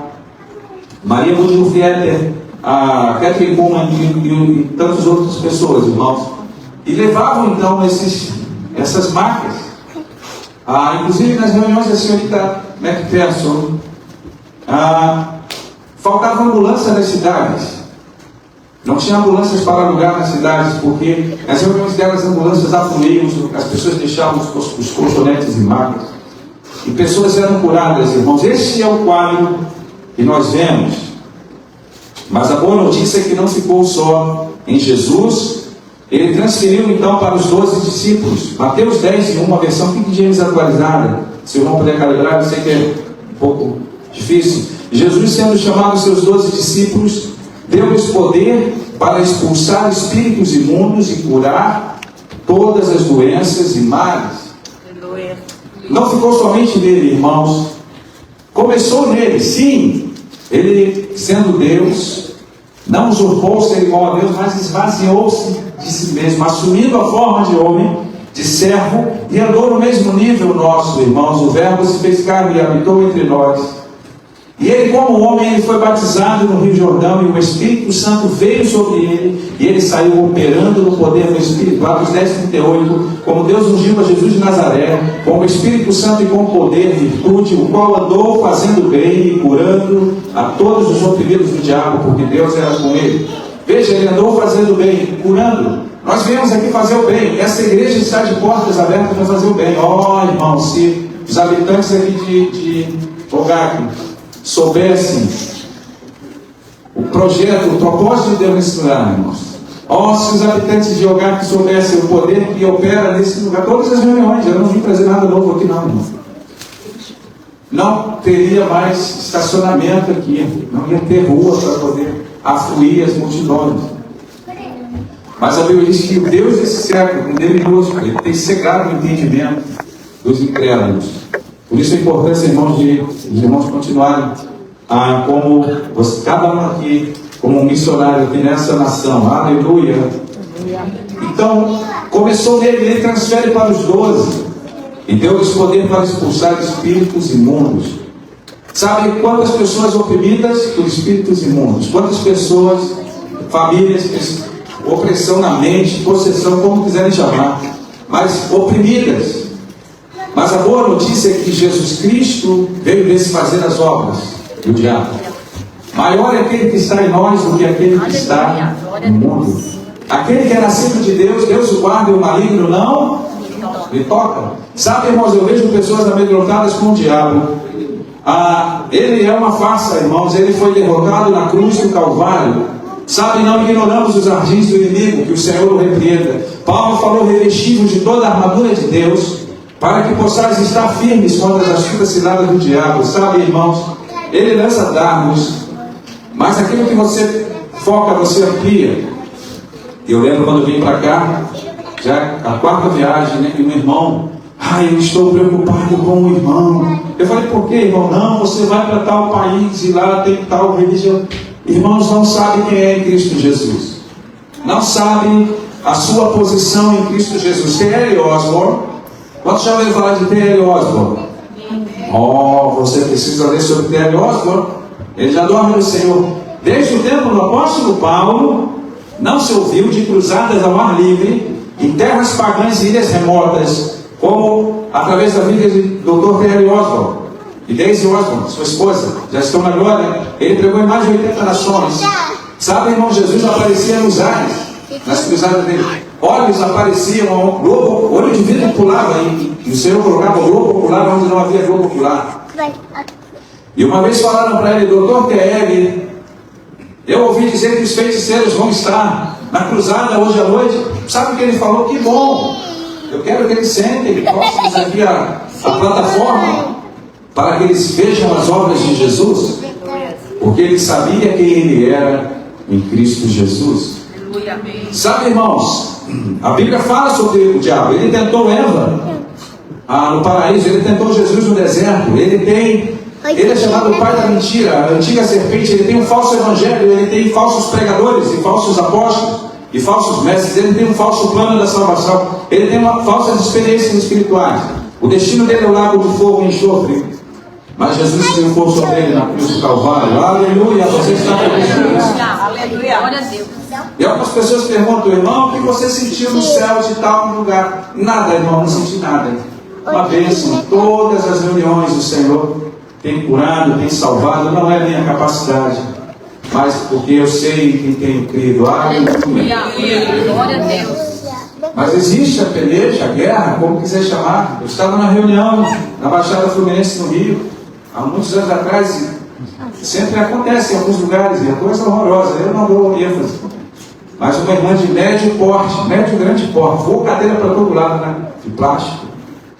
Maria Woodruff-Etter, a Catherine Kuhlman e tantas outras pessoas, irmãos, e levavam então essas marcas. Inclusive nas reuniões da senhorita McPherson, faltava ambulância nas cidades. Não tinha ambulâncias para alugar nas cidades, porque nas reuniões delas, as ambulâncias afluíam, as pessoas deixavam os colchonetes e macas, e pessoas eram curadas, irmãos. Este é o quadro que nós vemos. Mas a boa notícia é que não ficou só em Jesus. Ele transferiu então para os 12 discípulos. Mateus 10, uma versão King James atualizada. Se eu não puder calibrar, eu sei que é um pouco difícil. Jesus, sendo chamado aos seus 12 discípulos, deu-lhes poder para expulsar espíritos imundos e curar todas as doenças e males. Não ficou somente nele, irmãos. Começou nele, sim. Ele, sendo Deus, não usurpou ser igual a Deus, mas esvaziou-se de si mesmo, assumindo a forma de homem, de servo e andou no mesmo nível nosso, irmãos. O Verbo se fez carne e habitou entre nós. E ele, como homem, ele foi batizado no Rio Jordão, e o Espírito Santo veio sobre ele, e ele saiu operando no poder do Espírito. Atos 10:38, como Deus ungiu a Jesus de Nazaré, com o Espírito Santo e com poder, virtude, o qual andou fazendo bem e curando a todos os oprimidos do diabo, porque Deus era com ele. Veja, ele andou fazendo bem, curando. Nós viemos aqui fazer o bem. Essa igreja está de portas abertas para fazer o bem. Irmão, se os habitantes aqui de Ogaque soubessem o projeto, o propósito de Deus nesse lugar, irmãos. Se os habitantes de Ogaque soubessem o poder que opera nesse lugar, todas as reuniões, eu não vim trazer nada novo aqui não, irmão. Não teria mais estacionamento aqui, não ia ter rua para poder afluir as multidões. Mas a Bíblia diz que o Deus desse século, ele tem cegado o entendimento dos incrédulos. Por isso a importância, irmãos, de os irmãos continuarem como cada um aqui, como um missionário aqui nessa nação. Aleluia. Então, começou nele, ele transfere para os 12 e deu-lhes poder para expulsar espíritos imundos. Sabe quantas pessoas oprimidas por espíritos imundos? Quantas pessoas, famílias, opressão na mente, possessão, como quiserem chamar, mas oprimidas. Mas a boa notícia é que Jesus Cristo veio desfazer as obras do diabo. Maior é aquele que está em nós do que aquele que está no mundo. Aquele que é nascido de Deus, Deus o guarda e o maligno não lhe toca. Sabe, irmãos, eu vejo pessoas amedrontadas com o diabo. Ele é uma farsa, irmãos. Ele foi derrotado na cruz do Calvário. Sabe, não ignoramos os ardis do inimigo, que o Senhor o repreenda. Paulo falou: revestivos de toda a armadura de Deus, para que possais estar firmes contra as astutas ciladas do diabo. Sabe, irmãos, ele lança dardos, mas aquilo que você foca, você amplia. Eu lembro quando eu vim para cá, já a 4ª viagem, né, e um irmão: eu estou preocupado com o irmão. Eu falei: por que, irmão? Não, você vai para tal país e lá tem tal religião. Irmãos, não sabem quem é em Cristo Jesus, não sabem a sua posição em Cristo Jesus. T.L. Osborne, quantos já ouviram falar de T.L. Osborne? Você precisa ler sobre T.L. Osborne. Ele já dorme no Senhor. Desde o tempo do apóstolo Paulo, não se ouviu de cruzadas ao ar livre, em terras pagãs e ilhas remotas, como através da vida do Dr. T.L. Osborne. E Daisy Osborne, sua esposa, já estão na glória. Ele pregou em mais de 80 nações. Sabe, irmão, Jesus aparecia nos ares, nas cruzadas dele. Olhos apareciam, globo, olho de vidro pulava, e o Senhor colocava o globo ocular onde não havia globo ocular. E uma vez falaram para ele: Dr. T.L., eu ouvi dizer que os feiticeiros vão estar na cruzada hoje à noite. Sabe o que ele falou? Que bom! Eu quero que eles sentem próximos aqui a plataforma, para que eles vejam as obras de Jesus, porque ele sabia quem ele era em Cristo Jesus. Sabe, irmãos, a Bíblia fala sobre o diabo. Ele tentou Eva no paraíso, ele tentou Jesus no deserto. Ele é chamado o pai da mentira, a antiga serpente. Ele tem um falso evangelho, ele tem falsos pregadores e falsos apóstolos e falsos mestres. Ele tem um falso plano da salvação, ele tem falsas experiências espirituais. O destino dele é o lago de fogo e enxofre. Mas Jesus triunfou sobre ele na cruz do Calvário. Aleluia! Você está feliz com isso? Aleluia! Glória a Deus. E algumas pessoas perguntam: irmão, o que você sentiu no céu de tal lugar? Nada, irmão, não senti nada. Uma bênção. Todas as reuniões o Senhor tem curado, tem salvado. Não é minha capacidade, mas porque eu sei em quem tenho crido. Aleluia! Glória a Deus. Mas existe a peleja, a guerra, como quiser chamar. Eu estava na reunião na Baixada Fluminense, no Rio, há muitos anos atrás. Sempre acontece em alguns lugares, é coisa horrorosa. Eu não dou ênfase. Mas uma irmã de médio porte, médio grande porte, voou cadeira para todo lado, né, de plástico,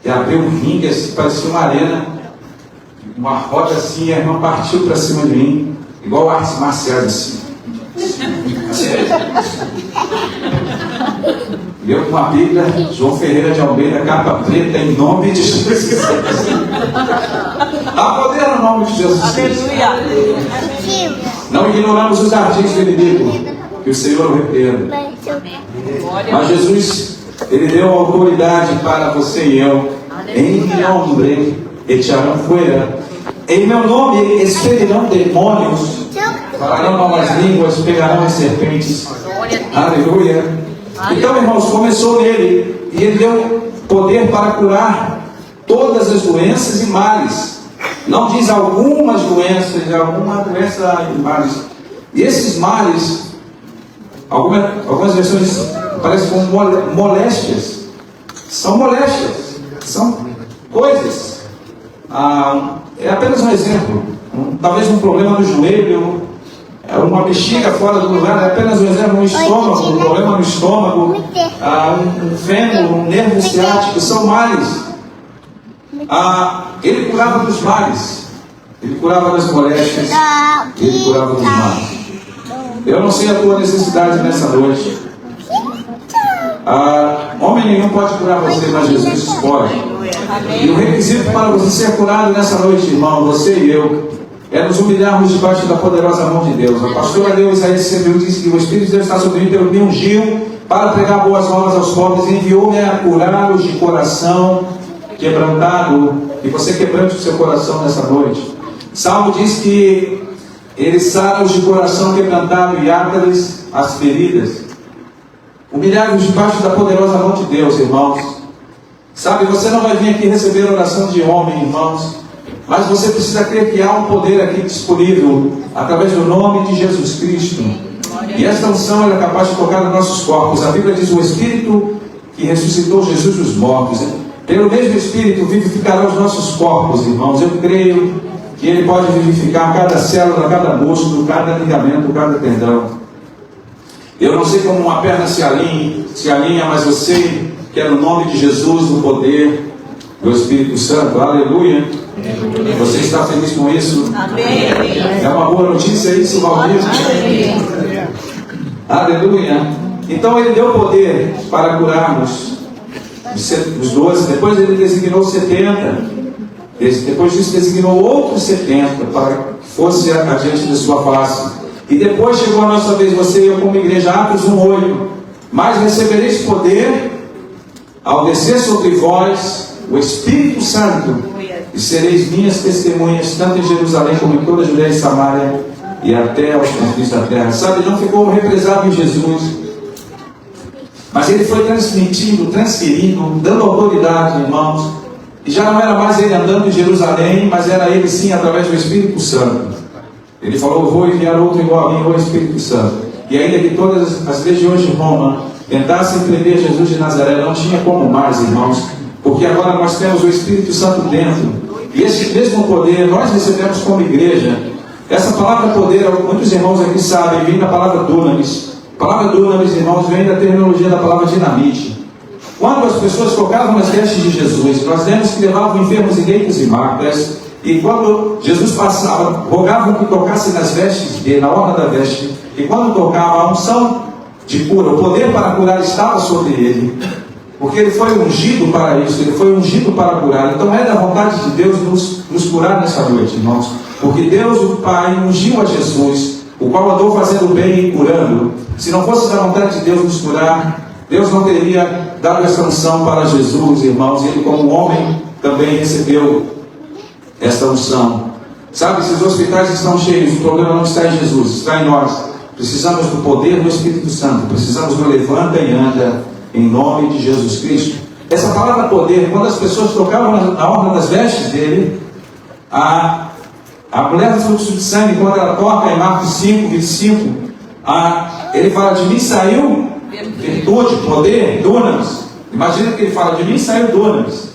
e abriu um ringue, assim, parecia uma arena, uma roda assim, e a irmã partiu para cima de mim, igual artes marciais assim. Eu com a Bíblia, João Ferreira de Almeida, capa preta, em nome de Jesus Cristo. Há poder no nome de Jesus Cristo. Não ignoramos os ardis do inimigo, que o Senhor o repreenda. Mas Jesus Ele deu autoridade para você e eu. Em meu nome echarão fora. Em meu nome expelirão demônios. Falarão novas línguas, pegarão as serpentes. Aleluia. Então, irmãos, começou nele. E ele deu poder para curar todas as doenças e males. Não diz algumas doenças, alguma doença e males. E esses males, algumas versões parecem como moléstias. São moléstias. São coisas. É apenas um exemplo. Talvez um problema no joelho, uma bexiga fora do lugar, é apenas um exemplo. Um estômago, um problema no estômago, um fêmur, um nervo ciático, são males. Ele curava dos males, ele curava das moléstias, ele curava dos males. Eu não sei a tua necessidade nessa noite. Homem nenhum pode curar você, mas Jesus pode. E o requisito para você ser curado nessa noite, irmão, você e eu, é nos humilharmos debaixo da poderosa mão de Deus. A pastora leu Isaías 61, disse que o Espírito de Deus está sobre mim, pelo que me ungiu para pregar boas novas aos pobres, e enviou-me a curá-los de coração quebrantado. E você quebrante o seu coração nessa noite. Salmo diz que ele sara os de coração quebrantado e ata-lhes as feridas. Humilhar-vos debaixo da poderosa mão de Deus, irmãos. Sabe, você não vai vir aqui receber oração de homem, irmãos, mas você precisa crer que há um poder aqui disponível através do nome de Jesus Cristo. E esta unção ela é capaz de tocar nos nossos corpos. A Bíblia diz: o Espírito que ressuscitou Jesus dos mortos, pelo mesmo Espírito vivificará os nossos corpos, irmãos. Eu creio que Ele pode vivificar cada célula, cada músculo, cada ligamento, cada tendão. Eu não sei como uma perna se alinha, mas eu sei que é no nome de Jesus, no poder do Espírito Santo. Aleluia. Você está feliz com isso? Amém. É uma boa notícia isso, Valdir? Aleluia. Então Ele deu poder para curarmos os 12, depois Ele designou 70, depois disso designou outros 70 para que fosse adiante de sua face. E depois chegou a nossa vez, você e eu como igreja, Atos 1:8. Mas recebereis poder ao descer sobre vós o Espírito Santo, e sereis minhas testemunhas, tanto em Jerusalém como em toda a Judeia e Samaria, e até aos confins da terra. Sabe, não ficou represado em Jesus, mas Ele foi transmitindo, transferindo, dando autoridade, irmãos. E já não era mais Ele andando em Jerusalém, mas era Ele sim através do Espírito Santo. Ele falou: eu vou enviar outro igual a mim, o Espírito Santo. E ainda que todas as legiões de Roma tentassem prender Jesus de Nazaré, não tinha como mais, irmãos, porque agora nós temos o Espírito Santo dentro. E esse mesmo poder nós recebemos como igreja. Essa palavra poder, muitos irmãos aqui sabem, vem da palavra dunamis. A palavra dunamis, irmãos, vem da terminologia da palavra dinamite. Quando as pessoas tocavam nas vestes de Jesus, nós lemos que levavam enfermos em leitos e macas. E quando Jesus passava, rogavam que tocasse nas vestes dele, na orla da veste. E quando tocava, a unção de cura, o poder para curar estava sobre ele. Porque ele foi ungido para isso, ele foi ungido para curar. Então é da vontade de Deus nos curar nessa noite, irmãos. Porque Deus, o Pai, ungiu a Jesus, o qual andou fazendo bem e curando. Se não fosse da vontade de Deus nos curar, Deus não teria dado essa unção para Jesus, irmãos. Ele, como homem, também recebeu esta unção. Sabe, esses hospitais estão cheios, o problema não está em Jesus, está em nós. Precisamos do poder do Espírito Santo, precisamos do levanta e anda, em nome de Jesus Cristo. Essa palavra poder, quando as pessoas tocavam na orla das vestes dele, a mulher do fluxo de sangue, quando ela toca em Marcos 5, 25, ele fala: de mim saiu virtude, poder, dunamis. Imagina que ele fala: de mim saiu dunamis.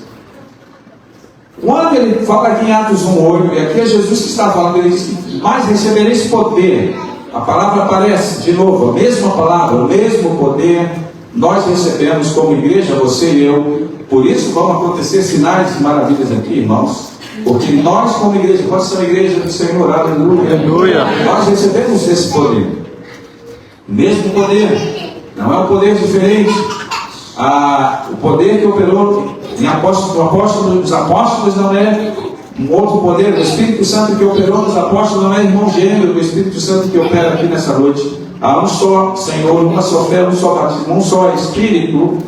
Quando ele fala aqui em Atos 1:8, e aqui é Jesus que está falando, ele diz que mais recebereis poder. A palavra aparece de novo, a mesma palavra, o mesmo poder. Nós recebemos como igreja, você e eu. Por isso vão acontecer sinais e maravilhas aqui, irmãos. Porque nós como igreja, nós somos a igreja do Senhor, aleluia. Nós recebemos esse poder. O mesmo poder. Não é um poder diferente. O poder que operou em dos apóstolos não é um outro poder. O Espírito Santo que operou nos apóstolos não é irmão gêmeo do Espírito Santo que opera aqui nessa noite. Há um só Senhor, uma só fé, um só batismo, um só Espírito.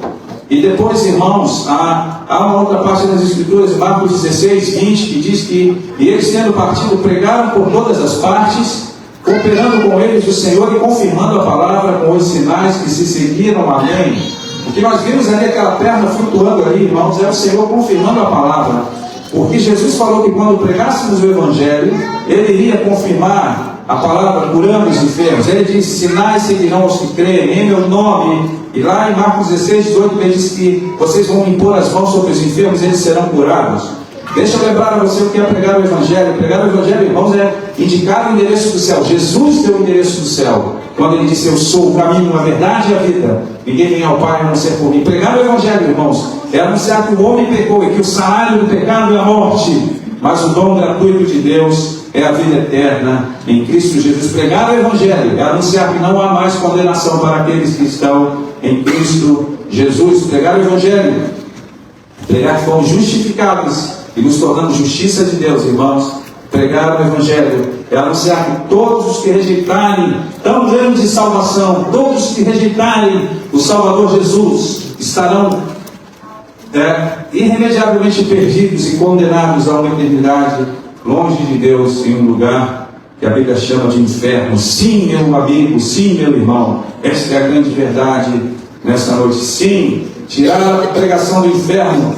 E depois, irmãos, há uma outra parte das Escrituras, Marcos 16, 20, que diz que e eles, tendo partido, pregaram por todas as partes, cooperando com eles o Senhor e confirmando a palavra com os sinais que se seguiram. Amém. O que nós vimos ali, aquela perna flutuando ali, irmãos, é o Senhor confirmando a palavra. Porque Jesus falou que quando pregássemos o Evangelho, Ele iria confirmar a palavra curando os enfermos. Ele disse: sinais seguirão aos que creem em meu nome. E lá em Marcos 16, 18, ele diz que vocês vão impor as mãos sobre os enfermos e eles serão curados. Deixa eu lembrar a você o que é pregar o Evangelho. Pregar o Evangelho, irmãos, é indicar o endereço do céu. Jesus deu o endereço do céu quando Ele disse: eu sou o caminho, a verdade e a vida. Ninguém vem ao Pai a não ser por mim. Pregar o Evangelho, irmãos, é anunciar que o homem pecou e que o salário do pecado é a morte, mas o dom gratuito de Deus é a vida eterna em Cristo Jesus. Pregar o Evangelho é anunciar que não há mais condenação para aqueles que estão em Cristo Jesus. Pregar o Evangelho, pregar que fomos justificados e nos tornamos justiça de Deus, irmãos. Pregar o Evangelho é anunciar que todos os que rejeitarem tão grande salvação, todos os que rejeitarem o Salvador Jesus, estarão irremediavelmente perdidos e condenados a uma eternidade longe de Deus, em um lugar que a Bíblia chama de inferno. Sim, meu amigo, sim, meu irmão, esta é a grande verdade nesta noite. Sim, tirar a pregação do inferno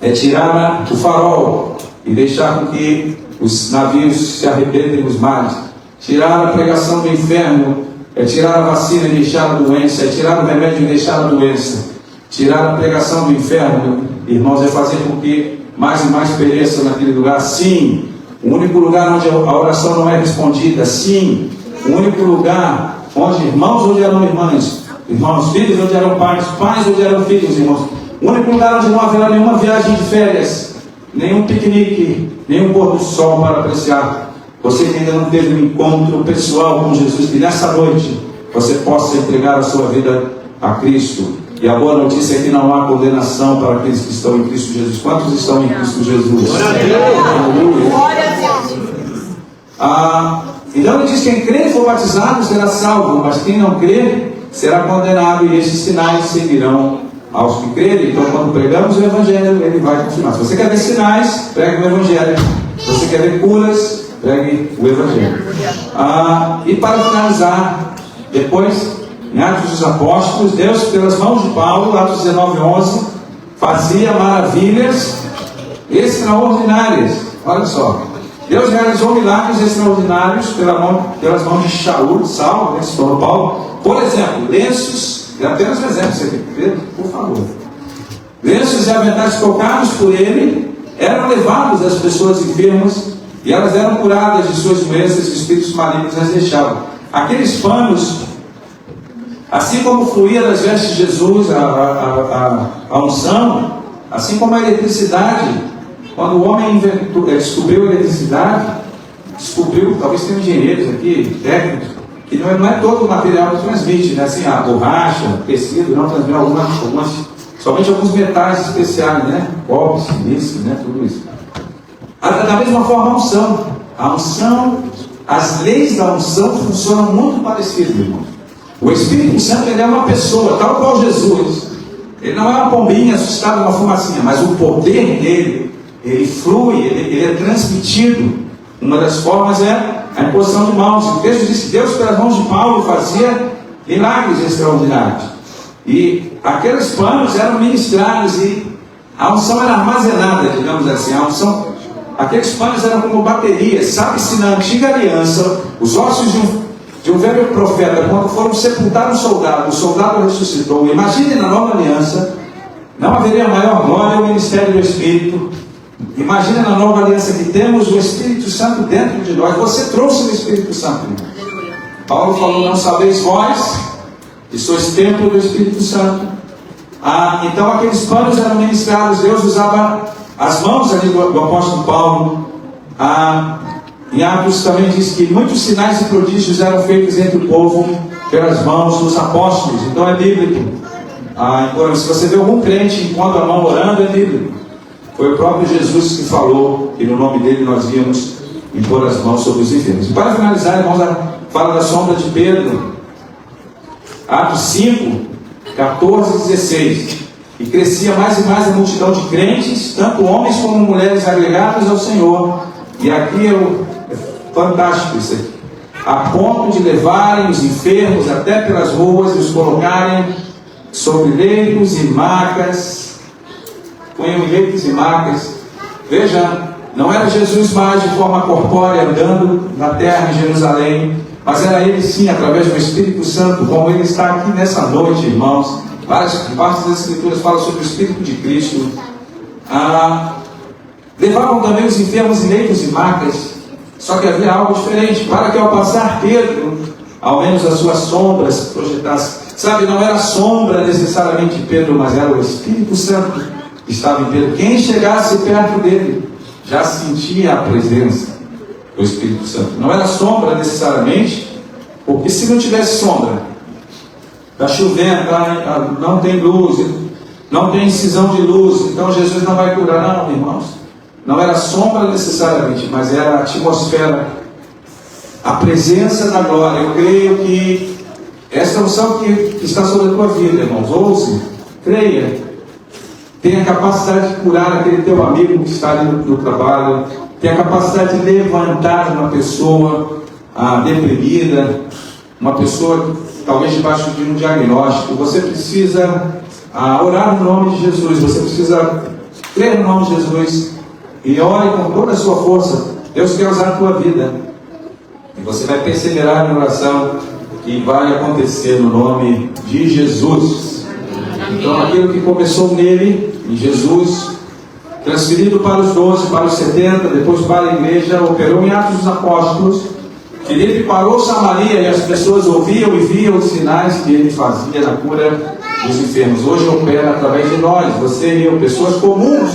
é tirar o farol e deixar com que os navios se arrebentem nos mares. Tirar a pregação do inferno é tirar a vacina e deixar a doença, é tirar o remédio e deixar a doença. Tirar a pregação do inferno, irmãos, é fazer com que mais e mais pereçam naquele lugar. Sim, o único lugar onde a oração não é respondida. Sim, o único lugar onde irmãos odiarão irmãs, irmãos filhos odiarão pais, pais odiarão filhos, irmãos. O único lugar onde não haverá nenhuma viagem de férias, nenhum piquenique, nenhum pôr do sol para apreciar. Você que ainda não teve um encontro pessoal com Jesus, que nessa noite você possa entregar a sua vida a Cristo. E a boa notícia é que não há condenação para aqueles que estão em Cristo Jesus. Quantos estão em Cristo Jesus? Glória a Deus. Então ele diz: quem crê e for batizado será salvo, mas quem não crê será condenado, e esses sinais seguirão aos que crerem. Então, quando pregamos o Evangelho, ele vai confirmar. Se você quer ver sinais, pregue o Evangelho. Se você quer ver curas, pregue o Evangelho. E para finalizar, depois, em Atos dos Apóstolos, Deus, pelas mãos de Paulo, Atos 19, 11, fazia maravilhas extraordinárias. Olha só, Deus realizou milagres extraordinários pelas mãos de Saulo, se tornou Paulo. Por exemplo, lenços, é apenas um exemplo, você tem Pedro, por favor. Lenços e aventais tocados por ele eram levados às pessoas enfermas e elas eram curadas de suas doenças, e espíritos malignos as deixavam. Aqueles panos, assim como fluía das vestes de Jesus a unção, assim como a eletricidade, quando o homem descobriu a eletricidade, talvez tenham engenheiros aqui, técnicos, que não é todo o material que transmite, né? Assim, a borracha, tecido, não transmite algumas, somente alguns metais especiais, né? Cobre, silício, né? Tudo isso. Da mesma forma, a unção, as leis da unção funcionam muito parecido, irmão. O Espírito Santo, ele é uma pessoa, tal qual Jesus. Ele não é uma pombinha assustada, uma fumacinha, mas o poder dele, ele flui, ele é transmitido. Uma das formas é a imposição de mãos. O texto diz que Deus, pelas mãos de Paulo, fazia milagres extraordinários. E aqueles panos eram ministrados e a unção era armazenada, digamos assim. Aqueles panos eram como baterias. Sabe-se na antiga aliança, os ossos de um velho profeta, quando foram sepultar um soldado, o soldado ressuscitou. Imagine na nova aliança, não haveria maior glória ao ministério do Espírito. Imagina na nova aliança que temos o Espírito Santo dentro de nós. Você trouxe o Espírito Santo. Paulo falou: não sabeis vós que sois templo do Espírito Santo. Então aqueles panos eram ministrados. Deus usava as mãos ali do apóstolo Paulo. Em Atos também diz que muitos sinais e prodígios eram feitos entre o povo pelas mãos dos apóstolos. Então é bíblico. Se você vê algum crente enquanto a mão orando, é bíblico. Foi o próprio Jesus que falou que no nome dele nós íamos impor as mãos sobre os enfermos. E para finalizar, irmãos, fala da sombra de Pedro. Atos 5, 14 e 16. E crescia mais e mais a multidão de crentes, tanto homens como mulheres agregados ao Senhor. E aqui é fantástico isso aqui. A ponto de levarem os enfermos até pelas ruas e os colocarem sobre leitos e macas. Punham leitos e macas. Veja, não era Jesus mais de forma corpórea andando na terra em Jerusalém, mas era Ele sim, através do Espírito Santo, como Ele está aqui nessa noite, irmãos. Várias partes das Escrituras falam sobre o Espírito de Cristo. Levavam também os enfermos em leitos e macas, só que havia algo diferente, para que ao passar Pedro, ao menos as suas sombras projetassem. Sabe, não era a sombra necessariamente de Pedro, mas era o Espírito Santo que estava em Pedro. Quem chegasse perto dele já sentia a presença do Espírito Santo. Não era sombra necessariamente, porque se não tivesse sombra, está chovendo, não tem luz, não tem incisão de luz, então Jesus não vai curar. Não, irmãos, não era sombra necessariamente, mas era a atmosfera, a presença da glória. Eu creio que esta unção que está sobre a tua vida, irmãos, ouça, creia, tenha a capacidade de curar aquele teu amigo que está ali no trabalho, tenha a capacidade de levantar uma pessoa deprimida, uma pessoa talvez debaixo de um diagnóstico. Você precisa orar no nome de Jesus, você precisa crer no nome de Jesus e ore com toda a sua força. Deus quer usar a tua vida e você vai perseverar em oração e vai acontecer no nome de Jesus. Então aquilo que começou nele, em Jesus, transferido para os 12, para os 70, depois para a igreja, operou em Atos dos Apóstolos. Filipe parou Samaria e as pessoas ouviam e viam os sinais que ele fazia na cura dos enfermos. Hoje opera através de nós, você e eu, pessoas comuns,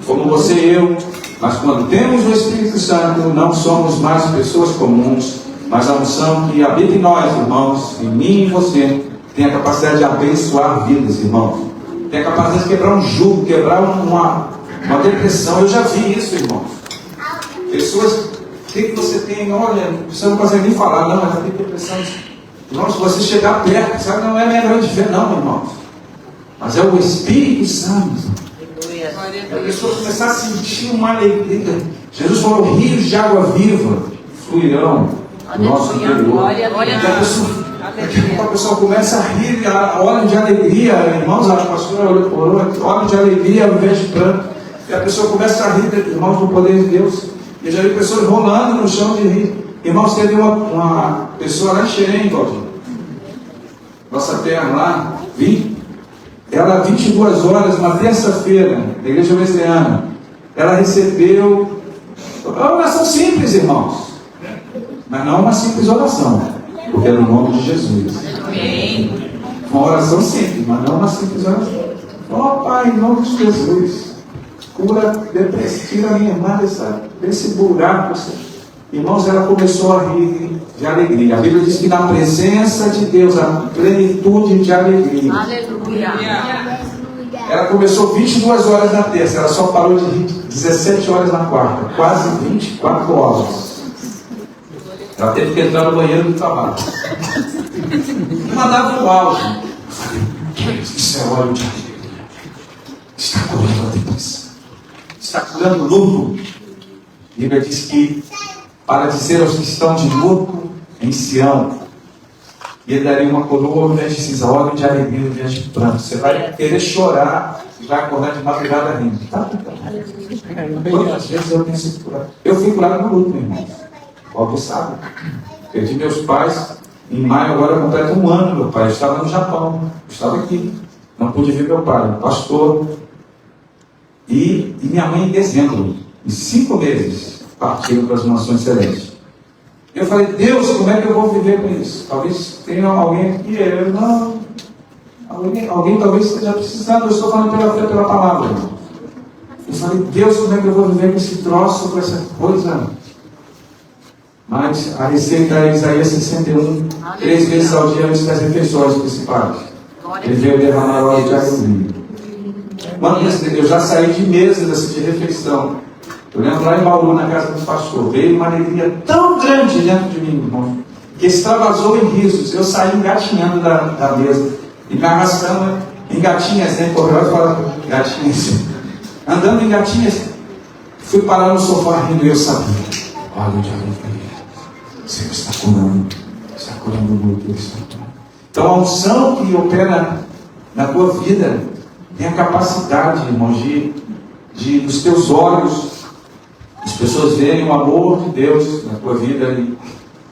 como você e eu. Mas quando temos o Espírito Santo, não somos mais pessoas comuns, mas a unção que habita em nós, irmãos, em mim e em você, tem a capacidade de abençoar vidas, irmãos. Tem a capacidade de quebrar um jugo, quebrar uma depressão. Eu já vi isso, irmãos. Pessoas... O que você tem? Olha, você não consegue nem falar, não, mas eu tenho depressão. Irmãos, se você chegar perto, sabe, não é melhor de ver, não, irmãos. Mas é o Espírito Santo. A pessoa começar a sentir uma alegria. Jesus falou: rios de água viva fluirão no nosso interior. A pessoa começa a rir, olha de alegria, irmãos, a pastora orou, olha de alegria ao invés de pranto. E a pessoa começa a rir, irmãos, do poder de Deus. Eu já vi pessoas rolando no chão de rir. Irmãos, teve uma pessoa lá em Xerém, Valdir, nossa terra lá, vi. Ela, 22 horas, uma terça-feira, na igreja wesleyana, ela recebeu uma oração simples, irmãos, mas não uma simples oração, porque é no nome de Jesus. Uma oração simples, mas não uma simples oração. Ó Pai, em nome de Jesus, cura, tira a minha irmã desse buraco. Irmãos, ela começou a rir de alegria. A Bíblia diz que na presença de Deus, a plenitude de alegria. Aleluia. Ela começou 22 horas na terça, ela só parou de rir 17 horas na quarta, quase 24 horas. Ela teve que entrar no banheiro do trabalho. E mandava um áudio. Eu falei: isso é óleo de alegria. Está curando a depressão. Está curando o luto. A Bíblia diz que para dizer aos que estão de luto em Sião, ele daria uma coroa ao invés de cinza, óleo de alegria ao invés de pranto. Você vai querer chorar e vai acordar de madrugada rindo. Tá? Quantas vezes eu tenho sido curado? Eu fui curado no luto, meu irmão. Óbvio, sabe? Perdi meus pais. Em maio agora completa um ano. Meu pai, eu estava no Japão, eu estava aqui. Não pude ver meu pai, pastor. E minha mãe em dezembro, em 5 meses, partiram para as mansões celestes. Eu falei: Deus, como é que eu vou viver com isso? Talvez tenha alguém aqui, eu não. Alguém talvez esteja precisando, eu estou falando pela fé, pela palavra. Eu falei: Deus, como é que eu vou viver com esse troço, com essa coisa? Mas a receita é Isaías 61, 3 vezes ao dia antes das refeições principais. Ele veio derramar óleo de alegria. Eu já saí de mesas de refeição. Eu lembro lá em Bauru, na casa do pastor, veio uma alegria tão grande dentro de mim, irmão, que extravasou em risos. Eu saí engatinhando da mesa e me arrastando. em Gatinhas, né? Correio fala Gatinhas. Andando em Gatinhas, fui parar no sofá rindo e eu sabia. Olha, o diabo o Senhor está curando muito. Então a unção que opera na tua vida tem a capacidade, irmãos, de dos teus olhos, as pessoas verem o amor de Deus na tua vida. E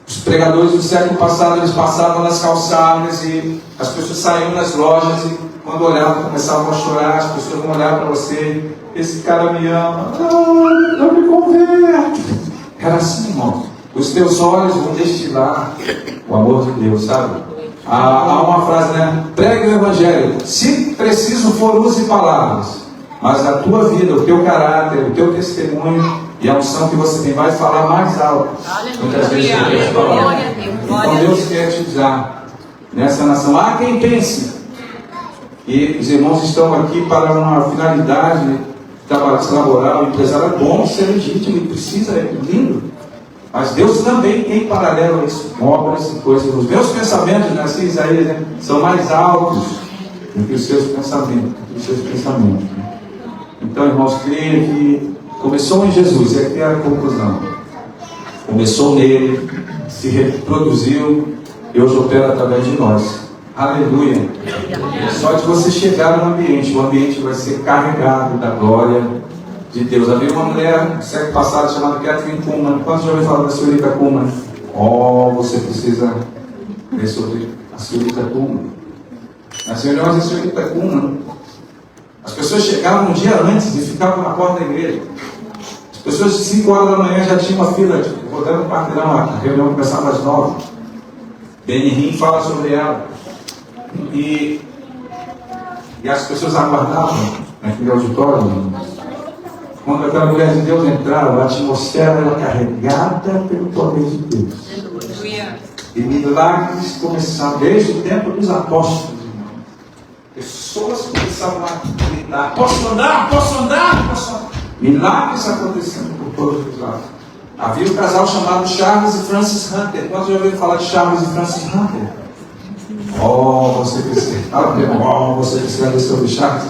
os pregadores do século passado, eles passavam nas calçadas e as pessoas saíam nas lojas e quando olhavam, começavam a chorar, as pessoas vão olhar para você, esse cara me ama, não me converte. Era assim, irmão. Os teus olhos vão destilar o amor de Deus, sabe? Há uma frase, né? Pregue o Evangelho. Se preciso for, use palavras. Mas a tua vida, o teu caráter, o teu testemunho e a unção que você tem vai falar mais alto. Muitas vezes eu quero falar. Então Deus quer te usar nessa nação. Há quem pense. E os irmãos estão aqui para uma finalidade laboral, empresarial. É bom ser legítimo e precisa, é lindo. Mas Deus também tem paralelo a isso, obras e coisas. Os meus pensamentos, né, assim, Isaías, né, são mais altos do que os seus pensamentos. Então, irmãos, creia que começou em Jesus, e aqui é a conclusão. Começou nele, se reproduziu e hoje opera através de nós. Aleluia! Só de você chegar no ambiente, o ambiente vai ser carregado da glória de Deus. Havia uma mulher no século passado chamada Catherine Kuhlman. Quantos já ouviram falar da senhorita Kuhlman? Você precisa ver sobre a senhorita Kuhlman. Nas reuniões da senhorita Kuhlman, as pessoas chegavam um dia antes e ficavam na porta da igreja. As pessoas de 5 horas da manhã já tinham uma fila, rodando o quarteirão, a reunião começava às 9. Benihim fala sobre ela. E as pessoas aguardavam naquele auditório. Quando aquela mulher de Deus entrava, a atmosfera era carregada pelo poder de Deus. E milagres começavam desde o tempo dos apóstolos. Pessoas começavam a gritar: posso andar? Milagres acontecendo por todos os lados. Havia um casal chamado Charles e Francis Hunter. Quantos já ouviram falar de Charles e Francis Hunter? Você precisa ler sobre Charles.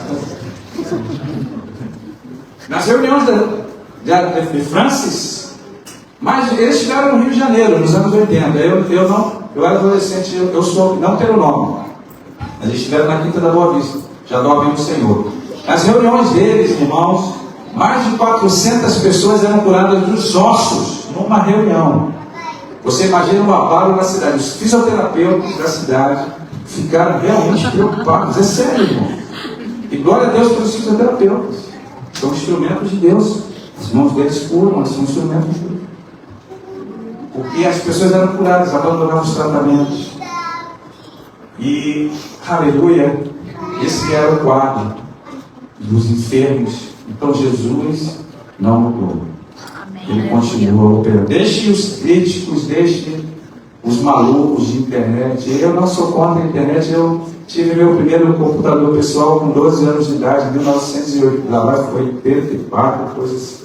Nas reuniões de Francis, mas eles estiveram no Rio de Janeiro, nos anos 80. Eu era adolescente, eu sou, não tenho nome, mas eles estiveram na Quinta da Boa Vista, já dormem no Senhor. Nas reuniões deles, irmãos, mais de 400 pessoas eram curadas dos ossos, numa reunião. Você imagina um abalo na cidade. Os fisioterapeutas da cidade ficaram realmente preocupados. É sério, irmão. E glória a Deus pelos fisioterapeutas. São instrumentos de Deus. As mãos deles curam, mas são instrumentos de Deus. Porque as pessoas eram curadas, abandonavam os tratamentos. E, aleluia, esse era o quadro dos enfermos. Então Jesus não mudou. Ele continua operando. Deixe os críticos, deixe os malucos de internet. Eu não sou contra a internet. Eu tive meu primeiro computador pessoal com 12 anos de idade, em 1908. Lá vai foi 84, coisas.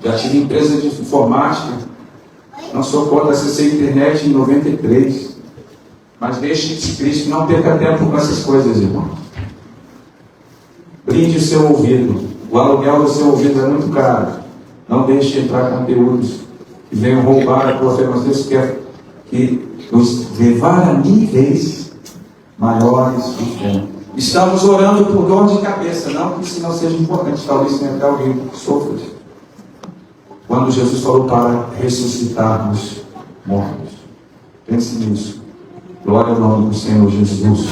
Já tive empresa de informática. Não sou contra acessar a internet em 93. Mas deixe os críticos, não perca tempo com essas coisas, irmão. Brinde o seu ouvido. O aluguel do seu ouvido é muito caro. Não deixe entrar conteúdos que venham roubar a tua fé, mas Deus quer que nos levar a níveis maiores de fé. Estamos orando por dor de cabeça, não que isso não seja importante, talvez tenha até alguém que sofra. Quando Jesus falou para ressuscitarmos mortos. Pense nisso. Glória ao nome do Senhor Jesus.